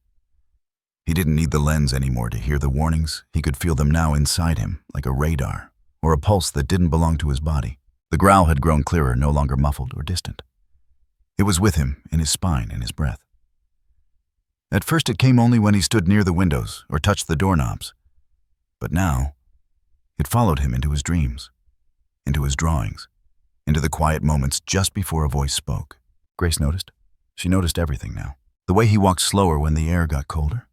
He didn't need the lens anymore to hear the warnings. He could feel them now inside him, like a radar, or a pulse that didn't belong to his body. The growl had grown clearer, no longer muffled or distant. It was with him, in his spine, in his breath. At first it came only when he stood near the windows or touched the doorknobs. But now, it followed him into his dreams, into his drawings, into the quiet moments just before a voice spoke. Grace noticed. She noticed everything now. The way he walked slower when the air got colder.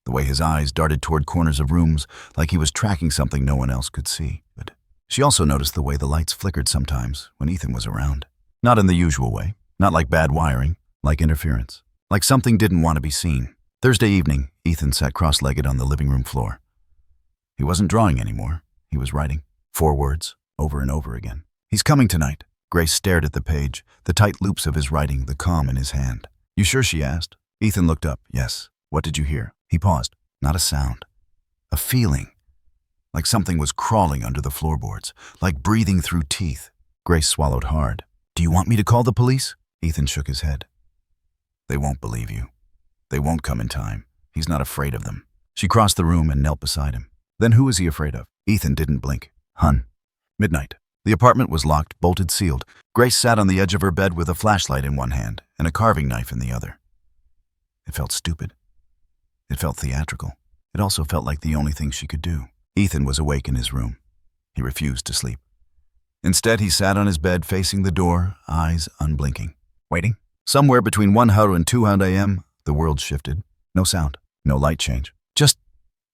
The way his eyes darted toward corners of rooms like he was tracking something no one else could see. But she also noticed the way the lights flickered sometimes when Ethan was around. Not in the usual way. Not like bad wiring. Like interference. Like something didn't want to be seen. Thursday evening, Ethan sat cross-legged on the living room floor. He wasn't drawing anymore. He was writing. 4 words, over and over again. He's coming tonight. Grace stared at the page, the tight loops of his writing, the calm in his hand. You sure? She asked. Ethan looked up. Yes. What did you hear? He paused. Not a sound. a feeling, like something was crawling under the floorboards, like breathing through teeth. Grace swallowed hard. "Do you want me to call the police?" Ethan shook his head. "They won't believe you. They won't come in time. He's not afraid of them." She crossed the room and knelt beside him. "Then who is he afraid of?" Ethan didn't blink. "Hun." Midnight. The apartment was locked, bolted, sealed. Grace sat on the edge of her bed with a flashlight in one hand and a carving knife in the other. It felt stupid. It felt theatrical. It also felt like the only thing she could do. Ethan was awake in his room. He refused to sleep. Instead, he sat on his bed facing the door, eyes unblinking. Waiting. Somewhere between 100 and 200 a.m., the world shifted. No sound, no light change. Just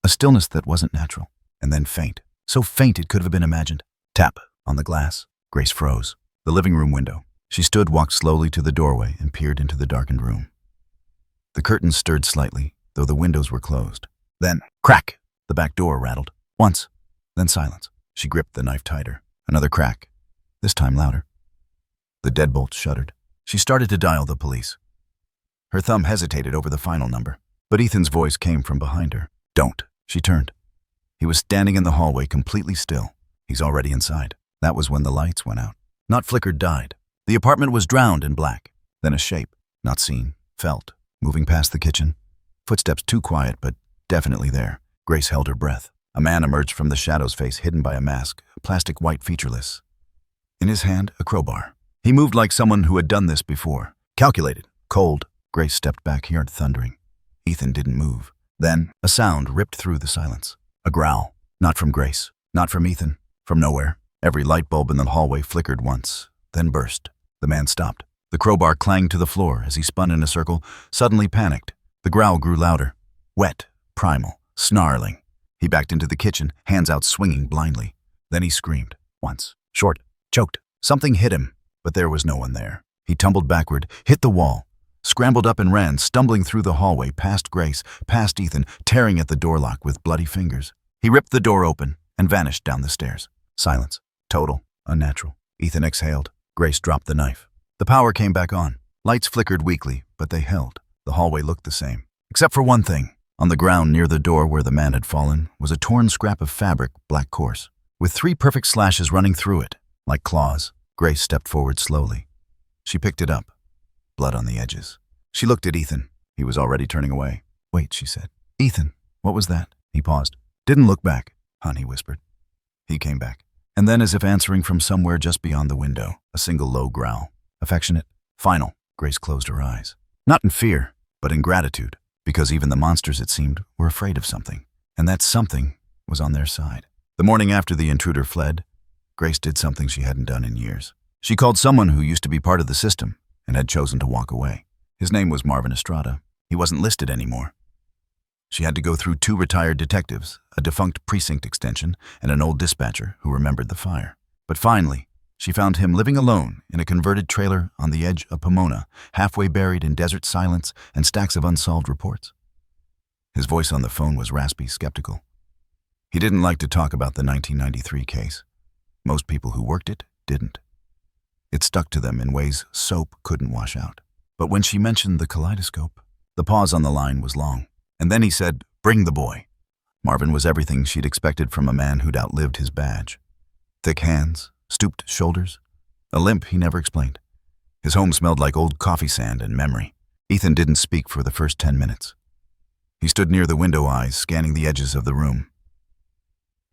a stillness that wasn't natural. And then faint. So faint it could have been imagined. Tap on the glass. Grace froze. The living room window. She stood, walked slowly to the doorway, and peered into the darkened room. The curtains stirred slightly, though the windows were closed. Then, crack! The back door rattled. Once. Then silence. She gripped the knife tighter. Another crack. This time louder. The deadbolt shuddered. She started to dial the police. Her thumb hesitated over the final number, but Ethan's voice came from behind her. "Don't." She turned. He was standing in the hallway, completely still. He's already inside. That was when the lights went out. Not flickered, died. The apartment was drowned in black. Then a shape, not seen, felt, moving past the kitchen. Footsteps too quiet, but definitely there. Grace held her breath. A man emerged from the shadow's face, hidden by a mask, plastic white, featureless. In his hand, a crowbar. He moved like someone who had done this before. Calculated, cold. Grace stepped back, heard thundering. Ethan didn't move. Then, a sound ripped through the silence. A growl. Not from Grace. Not from Ethan. From nowhere. Every light bulb in the hallway flickered once, then burst. The man stopped. The crowbar clanged to the floor as he spun in a circle, suddenly panicked. The growl grew louder. Wet, primal, snarling. He backed into the kitchen, hands out swinging blindly. Then he screamed. Once. Short. Choked. Something hit him, but there was no one there. He tumbled backward, hit the wall, scrambled up and ran, stumbling through the hallway, past Grace, past Ethan, tearing at the door lock with bloody fingers. He ripped the door open and vanished down the stairs. Silence. Total. Unnatural. Ethan exhaled. Grace dropped the knife. The power came back on. Lights flickered weakly, but they held. The hallway looked the same. Except for one thing. On the ground near the door where the man had fallen was a torn scrap of fabric, black coarse, with 3 perfect slashes running through it, like claws. Grace stepped forward slowly. She picked it up. Blood on the edges. She looked at Ethan. He was already turning away. "Wait," she said. "Ethan, what was that?" He paused. "Didn't look back," "Hon," he whispered. He came back. And then, as if answering from somewhere just beyond the window, a single low growl. Affectionate. Final. Grace closed her eyes. Not in fear, but in gratitude, because even the monsters, it seemed, were afraid of something. And that something was on their side. The morning after the intruder fled, Grace did something she hadn't done in years. She called someone who used to be part of the system and had chosen to walk away. His name was Marvin Estrada. He wasn't listed anymore. She had to go through 2 retired detectives, a defunct precinct extension, and an old dispatcher who remembered the fire. But finally, she found him living alone in a converted trailer on the edge of Pomona, halfway buried in desert silence and stacks of unsolved reports. His voice on the phone was raspy, skeptical. He didn't like to talk about the 1993 case. Most people who worked it didn't. It stuck to them in ways soap couldn't wash out. But when she mentioned the Kaleidoscope, the pause on the line was long. And then he said, "Bring the boy." Marvin was everything she'd expected from a man who'd outlived his badge. Thick hands, stooped shoulders, a limp he never explained. His home smelled like old coffee sand and memory. Ethan didn't speak for the first 10 minutes. He stood near the window, eyes scanning the edges of the room.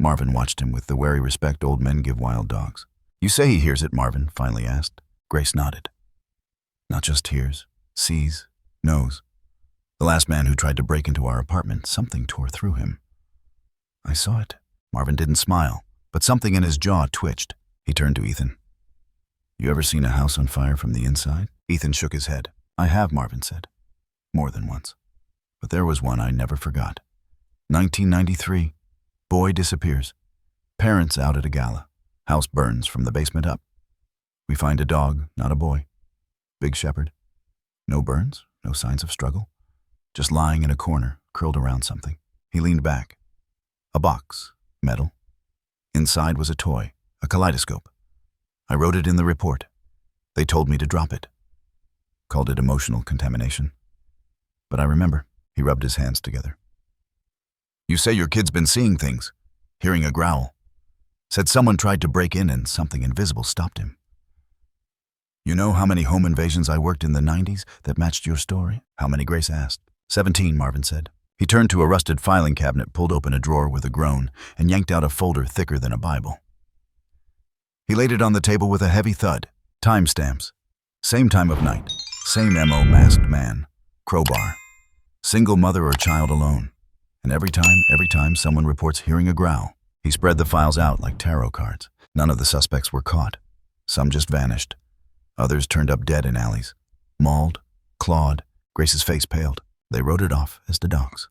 Marvin watched him with the wary respect old men give wild dogs. "You say he hears it," Marvin finally asked. Grace nodded. Not just hears, sees, knows. The last man who tried to break into our apartment, something tore through him. "I saw it." Marvin didn't smile, but something in his jaw twitched. He turned to Ethan. "You ever seen a house on fire from the inside?" Ethan shook his head. "I have," Marvin said. "More than once. But there was one I never forgot. 1993. Boy disappears. Parents out at a gala. House burns from the basement up. We find a dog, not a boy. Big shepherd. No burns, no signs of struggle. Just lying in a corner, curled around something." He leaned back. A box, metal. Inside was a toy, a kaleidoscope. I wrote it in the report. They told me to drop it. Called it emotional contamination. But I remember. He rubbed his hands together. You say your kid's been seeing things, hearing a growl. Said someone tried to break in and something invisible stopped him. You know how many home invasions I worked in the 90s that matched your story? How many, Grace asked. 17, Marvin said. He turned to a rusted filing cabinet, pulled open a drawer with a groan, and yanked out a folder thicker than a Bible. He laid it on the table with a heavy thud. Timestamps. Same time of night. Same MO, masked man. Crowbar. Single mother or child alone. And every time someone reports hearing a growl. He spread the files out like tarot cards. None of the suspects were caught. Some just vanished. Others turned up dead in alleys. Mauled, clawed. Grace's face paled. They wrote it off as the dogs.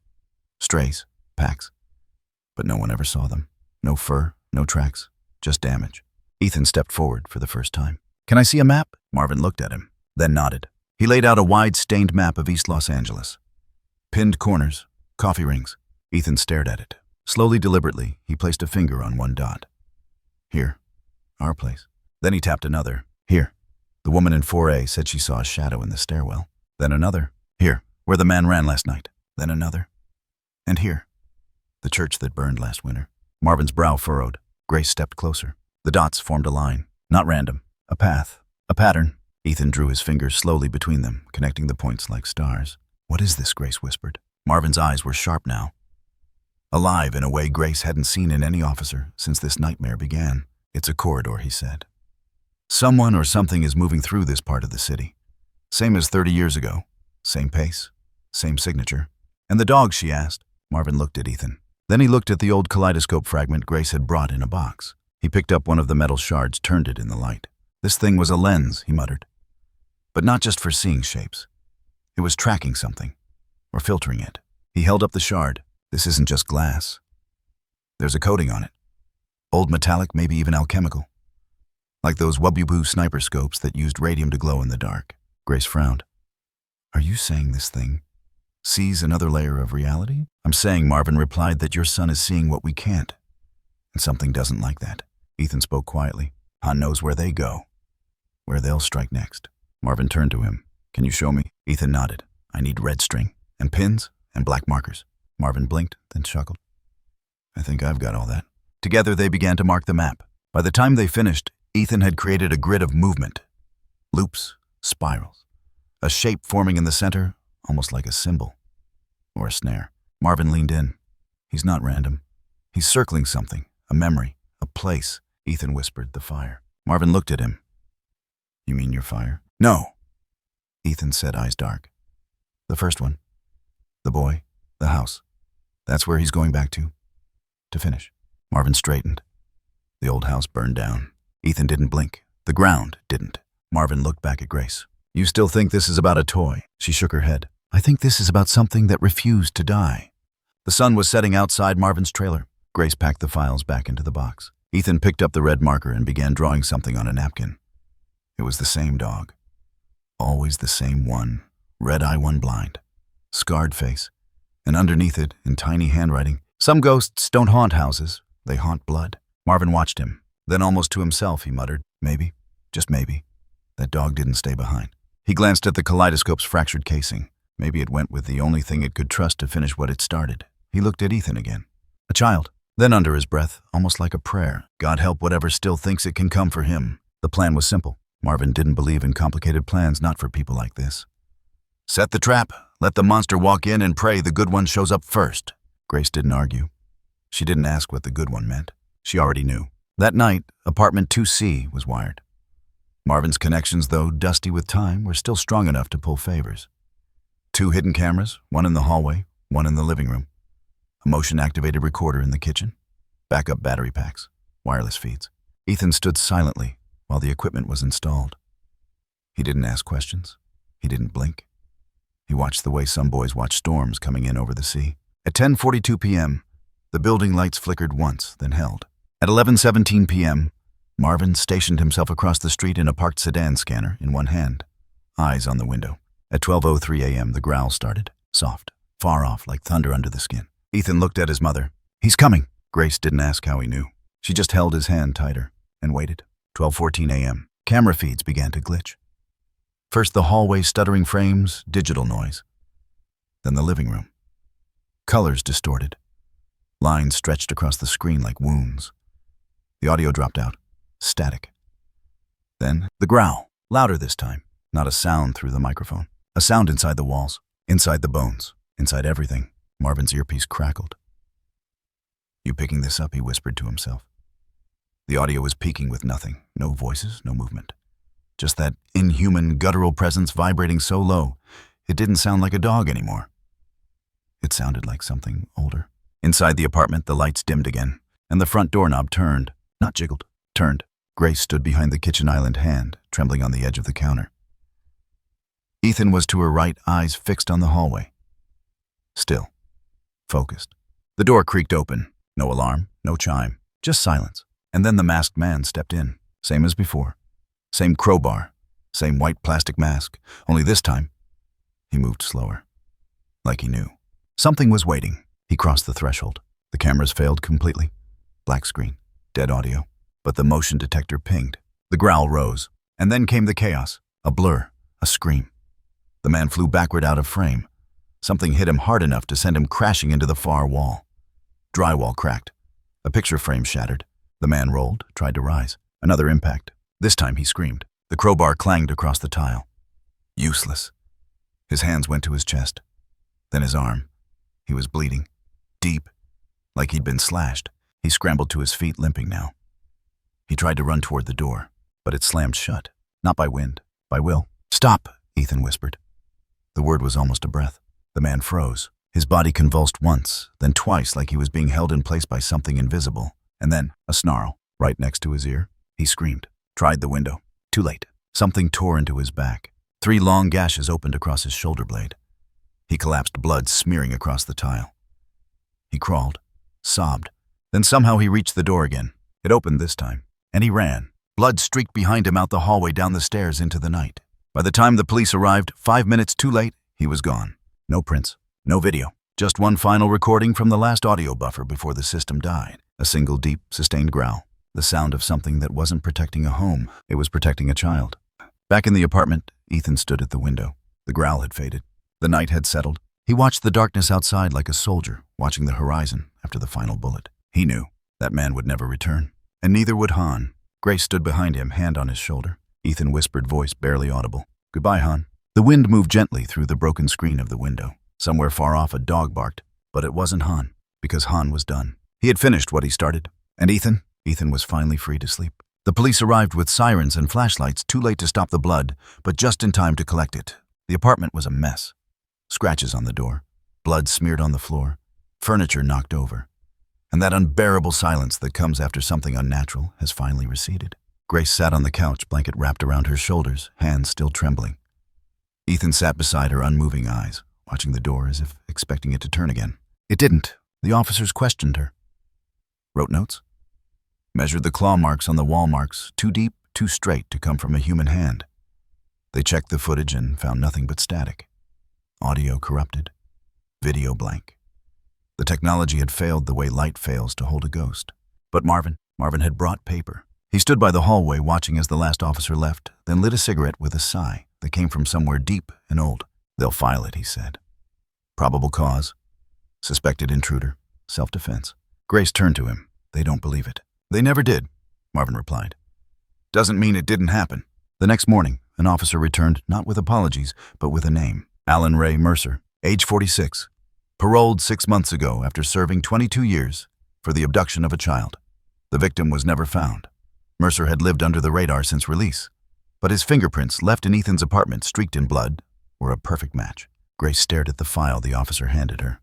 Strays, packs. But no one ever saw them. No fur, no tracks, just damage. Ethan stepped forward for the first time. Can I see a map? Marvin looked at him, then nodded. He laid out a wide, stained map of East Los Angeles. Pinned corners, coffee rings. Ethan stared at it. Slowly, deliberately, he placed a finger on one dot. Here, our place. Then he tapped another. Here. The woman in 4A said she saw a shadow in the stairwell. Then another. Here, where the man ran last night. Then another. And here, the church that burned last winter. Marvin's brow furrowed. Grace stepped closer. The dots formed a line. Not random. A path. A pattern. Ethan drew his fingers slowly between them, connecting the points like stars. What is this? Grace whispered. Marvin's eyes were sharp now. Alive in a way Grace hadn't seen in any officer since this nightmare began. It's a corridor, he said. Someone or something is moving through this part of the city. Same as 30 years ago. Same pace. Same signature. And the dog, she asked. Marvin looked at Ethan. Then he looked at the old kaleidoscope fragment Grace had brought in a box. He picked up one of the metal shards, turned it in the light. This thing was a lens, he muttered. But not just for seeing shapes. It was tracking something, or filtering it. He held up the shard. This isn't just glass. There's a coating on it. Old metallic, maybe even alchemical. Like those Wubbu sniper scopes that used radium to glow in the dark. Grace frowned. Are you saying this thing sees another layer of reality? I'm saying, Marvin replied, that your son is seeing what we can't. And something doesn't like that. Ethan spoke quietly. Han knows where they go. Where they'll strike next. Marvin turned to him. Can you show me? Ethan nodded. I need red string. And pins. And black markers. Marvin blinked, then chuckled. I think I've got all that. Together they began to mark the map. By the time they finished, Ethan had created a grid of movement. Loops. Spirals. A shape forming in the center, almost like a symbol. Or a snare. Marvin leaned in. He's not random. He's circling something. A memory. A place. Ethan whispered, the fire. Marvin looked at him. You mean your fire? No. Ethan said, eyes dark. The first one. The boy. The house. That's where he's going back to finish. Marvin straightened. The old house burned down. Ethan didn't blink. The ground didn't. Marvin looked back at Grace. You still think this is about a toy? She shook her head. I think this is about something that refused to die. The sun was setting outside Marvin's trailer. Grace packed the files back into the box. Ethan picked up the red marker and began drawing something on a napkin. It was the same dog. Always the same one. Red eye, one blind. Scarred face. And underneath it, in tiny handwriting, some ghosts don't haunt houses. They haunt blood. Marvin watched him. Then almost to himself, he muttered, maybe, just maybe, that dog didn't stay behind. He glanced at the kaleidoscope's fractured casing. Maybe it went with the only thing it could trust to finish what it started. He looked at Ethan again. A child. Then under his breath, almost like a prayer, God help whatever still thinks it can come for him. The plan was simple. Marvin didn't believe in complicated plans, not for people like this. Set the trap. Let the monster walk in and pray the good one shows up first. Grace didn't argue. She didn't ask what the good one meant. She already knew. That night, apartment 2C was wired. Marvin's connections, though dusty with time, were still strong enough to pull favors. 2 hidden cameras, one in the hallway, one in the living room. A motion-activated recorder in the kitchen. Backup battery packs. Wireless feeds. Ethan stood silently while the equipment was installed. He didn't ask questions. He didn't blink. He watched the way some boys watch storms coming in over the sea. At 10:42 p.m., the building lights flickered once, then held. At 11:17 p.m., Marvin stationed himself across the street in a parked sedan scanner in one hand, eyes on the window. At 12:03 a.m., the growl started, soft, far off like thunder under the skin. Ethan looked at his mother. He's coming. Grace didn't ask how he knew. She just held his hand tighter and waited. 12:14 a.m. Camera feeds began to glitch. First the hallway stuttering frames, digital noise. Then the living room. Colors distorted. Lines stretched across the screen like wounds. The audio dropped out. Static. Then, the growl. Louder this time. Not a sound through the microphone. A sound inside the walls. Inside the bones. Inside everything. Marvin's earpiece crackled. "You picking this up?" he whispered to himself. The audio was peaking with nothing. No voices, no movement. Just that inhuman, guttural presence vibrating so low, it didn't sound like a dog anymore. It sounded like something older. Inside the apartment, the lights dimmed again, and the front doorknob turned. Not jiggled. Turned. Grace stood behind the kitchen island, hand trembling on the edge of the counter. Ethan was to her right, eyes fixed on the hallway. Still. Focused. The door creaked open. No alarm, no chime, just silence. And then the masked man stepped in, same as before. Same crowbar, same white plastic mask, only this time, he moved slower. Like he knew. Something was waiting. He crossed the threshold. The cameras failed completely. Black screen, dead audio. But the motion detector pinged. The growl rose. And then came the chaos. A blur, a scream. The man flew backward out of frame. Something hit him hard enough to send him crashing into the far wall. Drywall cracked. A picture frame shattered. The man rolled, tried to rise. Another impact. This time he screamed. The crowbar clanged across the tile. Useless. His hands went to his chest. Then his arm. He was bleeding. Deep. Like he'd been slashed. He scrambled to his feet, limping now. He tried to run toward the door, but it slammed shut. Not by wind, by will. "Stop," Ethan whispered. The word was almost a breath. The man froze. His body convulsed once, then twice, like he was being held in place by something invisible. And then, a snarl, right next to his ear. He screamed. Tried the window. Too late. Something tore into his back. 3 long gashes opened across his shoulder blade. He collapsed, blood smearing across the tile. He crawled, sobbed. Then somehow he reached the door again. It opened this time, and he ran. Blood streaked behind him out the hallway, down the stairs, into the night. By the time the police arrived, 5 minutes too late, he was gone. No prints, no video. Just one final recording from the last audio buffer before the system died. A single deep, sustained growl. The sound of something that wasn't protecting a home. It was protecting a child. Back in the apartment, Ethan stood at the window. The growl had faded. The night had settled. He watched the darkness outside like a soldier watching the horizon after the final bullet. He knew that man would never return, and neither would Han. Grace stood behind him, hand on his shoulder. Ethan whispered, voice barely audible. "Goodbye, Han." The wind moved gently through the broken screen of the window. Somewhere far off, a dog barked, but it wasn't Han, because Han was done. He had finished what he started. And Ethan was finally free to sleep. The police arrived with sirens and flashlights, too late to stop the blood, but just in time to collect it. The apartment was a mess. Scratches on the door, blood smeared on the floor, furniture knocked over. And that unbearable silence that comes after something unnatural has finally receded. Grace sat on the couch, blanket wrapped around her shoulders, hands still trembling. Ethan sat beside her, unmoving eyes, watching the door as if expecting it to turn again. It didn't. The officers questioned her. Wrote notes. Measured the claw marks on the wall marks, too deep, too straight to come from a human hand. They checked the footage and found nothing but static. Audio corrupted. Video blank. The technology had failed the way light fails to hold a ghost. But Marvin had brought paper. He stood by the hallway watching as the last officer left, then lit a cigarette with a sigh that came from somewhere deep and old. "They'll file it," he said. "Probable cause. Suspected intruder. Self-defense." Grace turned to him. "They don't believe it." "They never did," Marvin replied. "Doesn't mean it didn't happen." The next morning, an officer returned, not with apologies, but with a name. Alan Ray Mercer, age 46. Paroled 6 months ago after serving 22 years for the abduction of a child. The victim was never found. Mercer had lived under the radar since release, but his fingerprints left in Ethan's apartment, streaked in blood, were a perfect match. Grace stared at the file the officer handed her.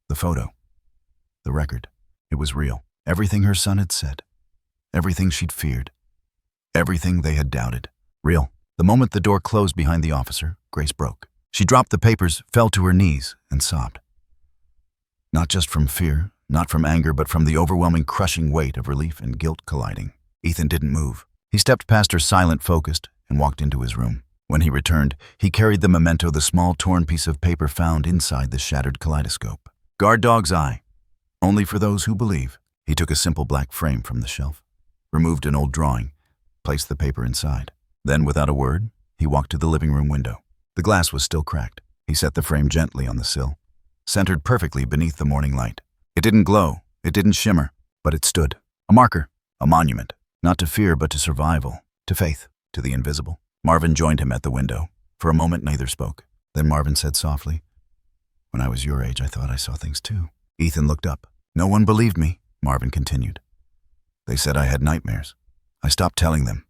The photo. The record. It was real. Everything her son had said. Everything she'd feared. Everything they had doubted. Real. The moment the door closed behind the officer, Grace broke. She dropped the papers, fell to her knees, and sobbed. Not just from fear, not from anger, but from the overwhelming, crushing weight of relief and guilt colliding. Ethan didn't move. He stepped past her, silent, focused, and walked into his room. When he returned, he carried the memento, the small torn piece of paper found inside the shattered kaleidoscope. Guard dog's eye. Only for those who believe. He took a simple black frame from the shelf, removed an old drawing, placed the paper inside. Then, without a word, he walked to the living room window. The glass was still cracked. He set the frame gently on the sill, centered perfectly beneath the morning light. It It didn't glow, it didn't shimmer, but it stood. A marker, a monument, not to fear but to survival, to faith, to the invisible. Marvin joined him at the window. For a moment, neither spoke. Then Marvin said softly, "When I was your age, I thought I saw things too." Ethan looked up. "No one believed me," Marvin continued. "They said I had nightmares. I stopped telling them,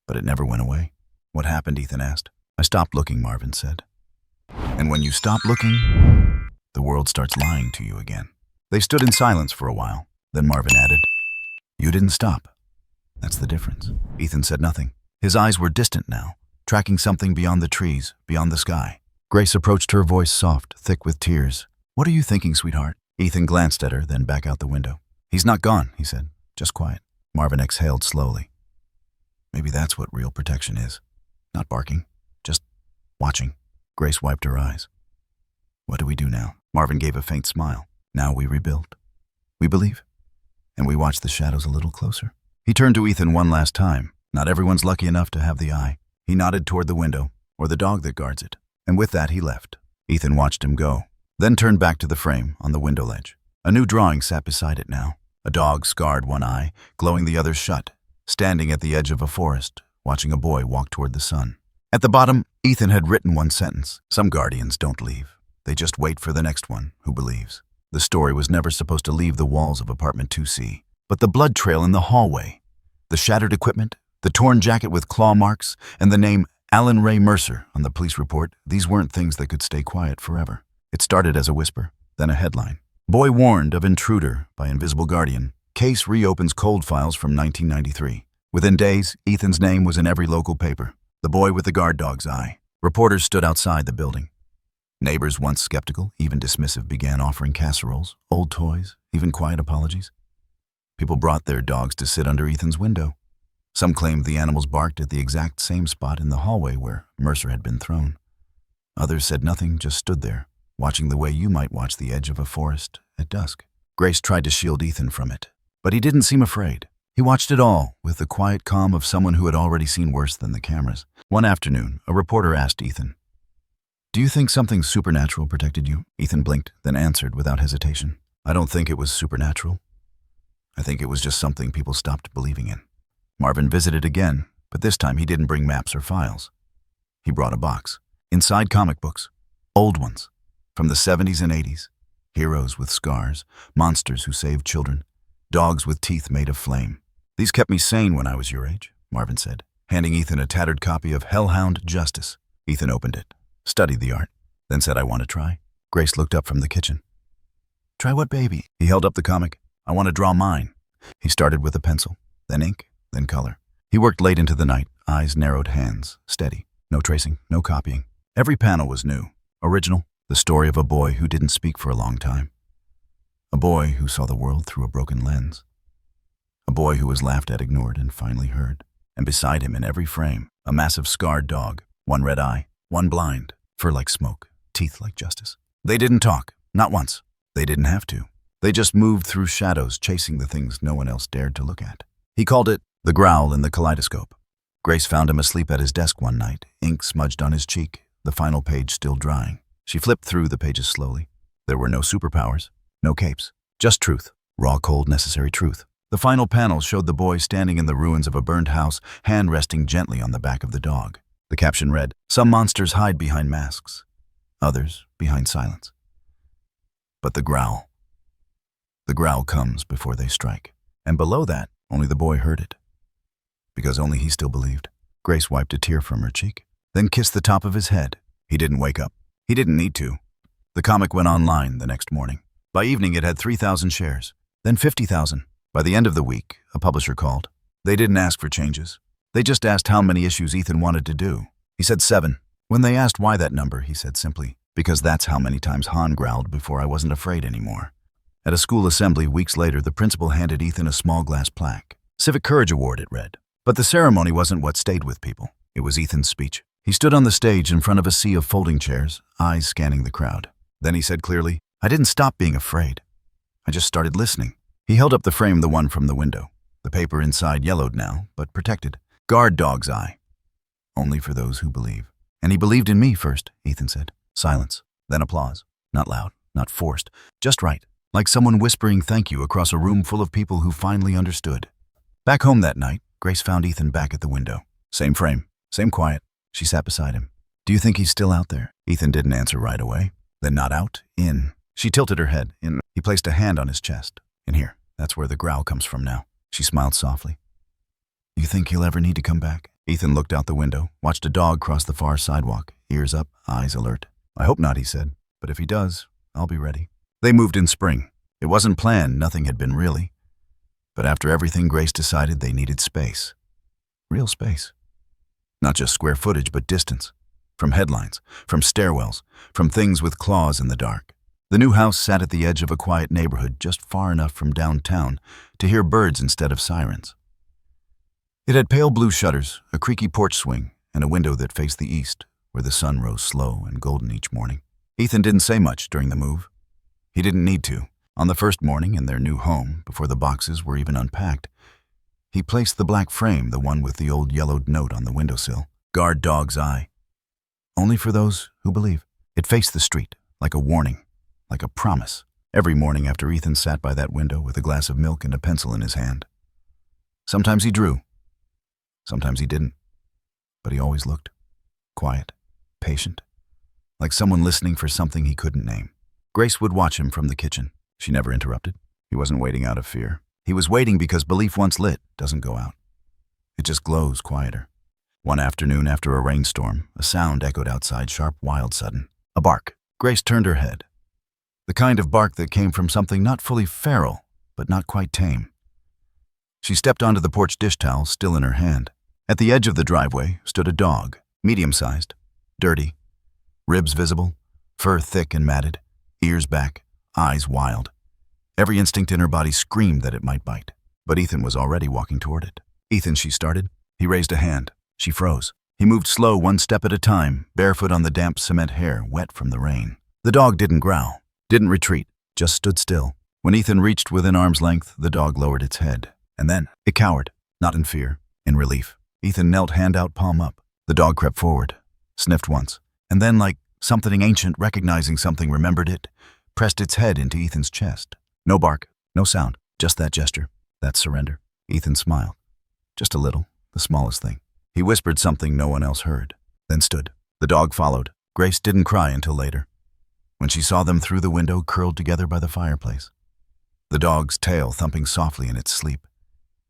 but it never went away." "What happened?" Ethan asked. "I stopped looking," Marvin said. "And when you stop looking, the world starts lying to you again." They stood in silence for a while. Then Marvin added, "You didn't stop. That's the difference." Ethan said nothing. His eyes were distant now, tracking something beyond the trees, beyond the sky. Grace approached her, voice soft, thick with tears. "What are you thinking, sweetheart?" Ethan glanced at her, then back out the window. "He's not gone," he said. "Just quiet." Marvin exhaled slowly. "Maybe that's what real protection is. Not barking, just watching." Grace wiped her eyes. "What do we do now?" Marvin gave a faint smile. "Now we rebuild. We believe. And we watch the shadows a little closer." He turned to Ethan one last time. Not everyone's lucky enough to have the eye. He nodded toward the window, or the dog that guards it. And with that, he left. Ethan watched him go, then turned back to the frame on the window ledge. A new drawing sat beside it now. A dog scarred one eye, glowing the other shut, standing at the edge of a forest, watching a boy walk toward the sun. At the bottom, Ethan had written one sentence. "Some guardians don't leave. They just wait for the next one who believes." The story was never supposed to leave the walls of apartment 2C. But the blood trail in the hallway, the shattered equipment, the torn jacket with claw marks, and the name Alan Ray Mercer on the police report, these weren't things that could stay quiet forever. It started as a whisper, then a headline. "Boy warned of intruder by invisible guardian. Case reopens cold files from 1993. Within days, Ethan's name was in every local paper. The boy with the guard dog's eye. Reporters stood outside the building. Neighbors, once skeptical, even dismissive, began offering casseroles, old toys, even quiet apologies. People brought their dogs to sit under Ethan's window. Some claimed the animals barked at the exact same spot in the hallway where Mercer had been thrown. Others said nothing, just stood there, watching the way you might watch the edge of a forest at dusk. Grace tried to shield Ethan from it, but he didn't seem afraid. He watched it all with the quiet calm of someone who had already seen worse than the cameras. One afternoon, a reporter asked Ethan, "Do you think something supernatural protected you?" Ethan blinked, then answered without hesitation, "I don't think it was supernatural. I think it was just something people stopped believing in." Marvin visited again, but this time he didn't bring maps or files. He brought a box. Inside, comic books. Old ones. From the 70s and 80s. Heroes with scars. Monsters who saved children. Dogs with teeth made of flame. "These kept me sane when I was your age," Marvin said, handing Ethan a tattered copy of Hellhound Justice. Ethan opened it, studied the art, then said, "I want to try." Grace looked up from the kitchen. "Try what, baby?" He held up the comic. "I want to draw mine." He started with a pencil, then ink, then color. He worked late into the night, eyes narrowed, hands steady. No tracing, no copying. Every panel was new, original, the story of a boy who didn't speak for a long time. A boy who saw the world through a broken lens. A boy who was laughed at, ignored, and finally heard. And beside him in every frame, a massive scarred dog, one red eye, one blind, fur like smoke, teeth like justice. They didn't talk, not once. They didn't have to. They just moved through shadows, chasing the things no one else dared to look at. He called it The Growl in the Kaleidoscope. Grace found him asleep at his desk one night, ink smudged on his cheek, the final page still drying. She flipped through the pages slowly. There were no superpowers, no capes, just truth, raw, cold, necessary truth. The final panel showed the boy standing in the ruins of a burned house, hand resting gently on the back of the dog. The caption read, "Some monsters hide behind masks, others behind silence. But the growl comes before they strike." And below that, only the boy heard it. Because only he still believed. Grace wiped a tear from her cheek, then kissed the top of his head. He didn't wake up. He didn't need to. The comic went online the next morning. By evening, it had 3,000 shares, then 50,000. By the end of the week, a publisher called. They didn't ask for changes. They just asked how many issues Ethan wanted to do. He said 7. When they asked why that number, he said simply, "Because that's how many times Han growled before I wasn't afraid anymore." At a school assembly weeks later, the principal handed Ethan a small glass plaque. Civic Courage Award, it read. But the ceremony wasn't what stayed with people. It was Ethan's speech. He stood on the stage in front of a sea of folding chairs, eyes scanning the crowd. Then he said clearly, "I didn't stop being afraid. I just started listening." He held up the frame, the one from the window. The paper inside yellowed now, but protected. "Guard dog's eye. Only for those who believe." "And he believed in me first," Ethan said. Silence, then applause. Not loud, not forced, just right. like someone whispering thank you across a room full of people who finally understood. Back home that night, Grace found Ethan back at the window. Same frame, same quiet. She sat beside him. Do you think he's still out there? Ethan didn't answer right away. Then not out, in. She tilted her head. In. He placed a hand on his chest. In here. That's where the growl comes from now. She smiled softly. You think he'll ever need to come back? Ethan looked out the window, watched a dog cross the far sidewalk, ears up, eyes alert. I hope not, he said. But if he does, I'll be ready. They moved in spring. It wasn't planned, nothing had been really. But after everything, Grace decided they needed space. Real space. Not just square footage, but distance. From headlines, from stairwells, from things with claws in the dark. The new house sat at the edge of a quiet neighborhood just far enough from downtown to hear birds instead of sirens. It had pale blue shutters, a creaky porch swing, and a window that faced the east, where the sun rose slow and golden each morning. Ethan didn't say much during the move. He didn't need to. On the first morning in their new home, before the boxes were even unpacked, he placed the black frame, the one with the old yellowed note on the windowsill. Guard dog's eye. Only for those who believe. It faced the street, like a warning, like a promise. Every morning after Ethan sat by that window with a glass of milk and a pencil in his hand. Sometimes he drew. Sometimes he didn't. But he always looked. Quiet, patient, like someone listening for something he couldn't name. Grace would watch him from the kitchen. She never interrupted. He wasn't waiting out of fear. He was waiting because belief once lit doesn't go out. It just glows quieter. One afternoon after a rainstorm, a sound echoed outside, sharp, wild, sudden. A bark. Grace turned her head. The kind of bark that came from something not fully feral, but not quite tame. She stepped onto the porch dish towel, still in her hand. At the edge of the driveway stood a dog, medium-sized, dirty, ribs visible, fur thick and matted, ears back, eyes wild. Every instinct in her body screamed that it might bite. But Ethan was already walking toward it. Ethan, she started. He raised a hand. She froze. He moved slow, one step at a time, barefoot on the damp cement hair, wet from the rain. The dog didn't growl, didn't retreat, just stood still. When Ethan reached within arm's length, the dog lowered its head. And then it cowered, not in fear, in relief. Ethan knelt, hand out, palm up. The dog crept forward, sniffed once, and then, like something ancient recognizing something remembered it, pressed its head into Ethan's chest. No bark, no sound, just that gesture, that surrender. Ethan smiled. Just a little, the smallest thing. He whispered something no one else heard, then stood. The dog followed. Grace didn't cry until later, when she saw them through the window curled together by the fireplace. The dog's tail thumping softly in its sleep.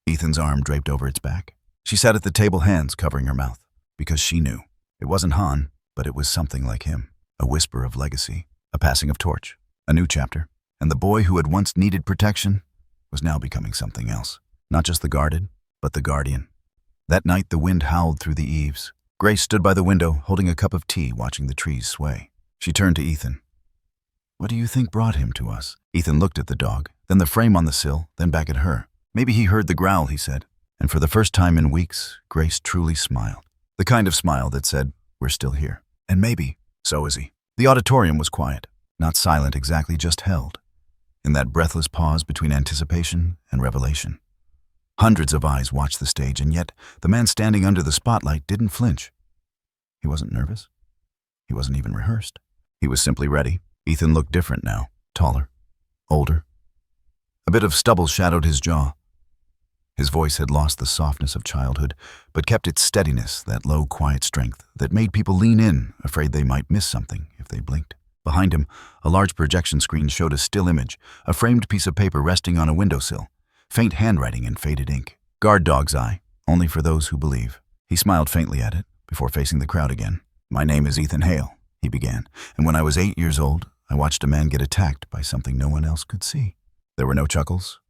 Ethan's arm draped over its back. She sat at the table, hands covering her mouth, because she knew. It wasn't Han, but it was something like him. A whisper of legacy, a passing of torch, a new chapter. And the boy who had once needed protection was now becoming something else. Not just the guarded, but the guardian. That night the wind howled through the eaves. Grace stood by the window, holding a cup of tea, watching the trees sway. She turned to Ethan. What do you think brought him to us? Ethan looked at the dog, then the frame on the sill, then back at her. Maybe he heard the growl, he said. And for the first time in weeks, Grace truly smiled. The kind of smile that said, we're still here. And maybe, so is he. The auditorium was quiet, not silent exactly, just held. In that breathless pause between anticipation and revelation. Hundreds of eyes watched the stage, and yet the man standing under the spotlight didn't flinch. He wasn't nervous. He wasn't even rehearsed. He was simply ready. Ethan looked different now, taller, older. A bit of stubble shadowed his jaw. His voice had lost the softness of childhood, but kept its steadiness, that low, quiet strength that made people lean in, afraid they might miss something if they blinked. Behind him, a large projection screen showed a still image, a framed piece of paper resting on a windowsill. Faint handwriting in faded ink. Guard dog's eye, only for those who believe. He smiled faintly at it, before facing the crowd again. My name is Ethan Hale, he began, and when I was 8 years old, I watched a man get attacked by something no one else could see. There were no chuckles,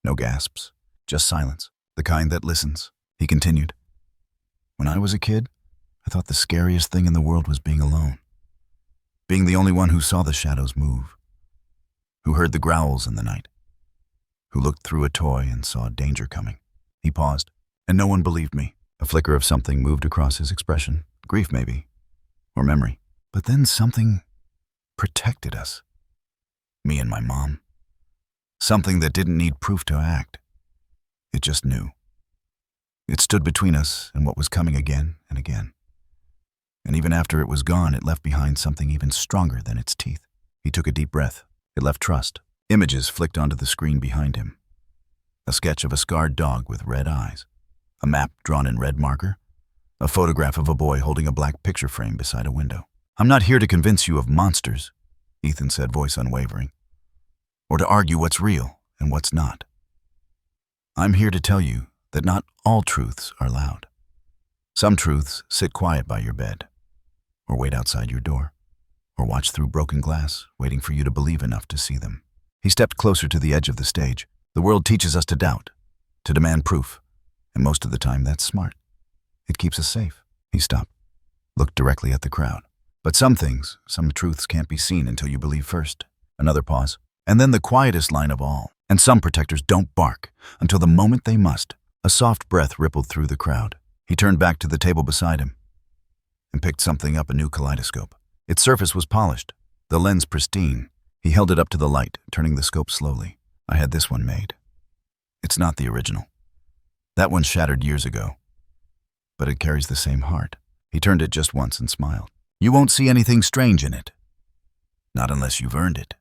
no gasps, just silence, the kind that listens. He continued. When I was a kid, I thought the scariest thing in the world was being alone. Being the only one who saw the shadows move, who heard the growls in the night, who looked through a toy and saw danger coming. He paused, and no one believed me. A flicker of something moved across his expression. Grief, maybe, or memory. But then something protected us. Me and my mom. Something that didn't need proof to act. It just knew. It stood between us and what was coming again and again. And even after it was gone, it left behind something even stronger than its teeth. He took a deep breath. It left trust, Images flicked onto the screen behind him. A sketch of a scarred dog with red eyes. A map drawn in red marker. A photograph of a boy holding a black picture frame beside a window. "I'm not here to convince you of monsters," Ethan said, voice unwavering, "or to argue what's real and what's not. I'm here to tell you that not all truths are loud. Some truths sit quiet by your bed, or wait outside your door, or watch through broken glass, waiting for you to believe enough to see them." He stepped closer to the edge of the stage. The world teaches us to doubt, to demand proof, and most of the time that's smart. It keeps us safe. He stopped, looked directly at the crowd. "But some things, some truths can't be seen until you believe first." Another pause. "And then the quietest line of all. And some protectors don't bark until the moment they must." A soft breath rippled through the crowd. He turned back to the table beside him and picked something up, a new kaleidoscope. Its surface was polished, the lens pristine. He held it up to the light, turning the scope slowly. "I had this one made. It's not the original. That one shattered years ago, but it carries the same heart." He turned it just once and smiled. "You won't see anything strange in it. Not unless you've earned it.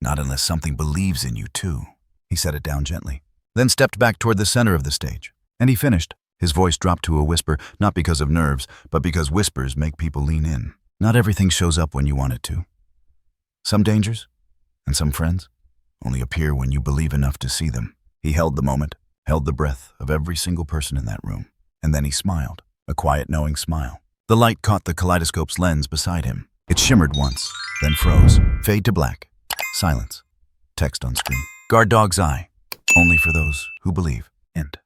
Not unless something believes in you too." He set it down gently, then stepped back toward the center of the stage. And he finished. His voice dropped to a whisper, not because of nerves, but because whispers make people lean in. "Not everything shows up when you want it to. Some dangers, and some friends, only appear when you believe enough to see them." He held the moment, held the breath of every single person in that room, and then he smiled, a quiet, knowing smile. The light caught the kaleidoscope's lens beside him. It shimmered once, then froze. Fade to black. Silence. Text on screen. "Guard dog's eye. Only for those who believe." End.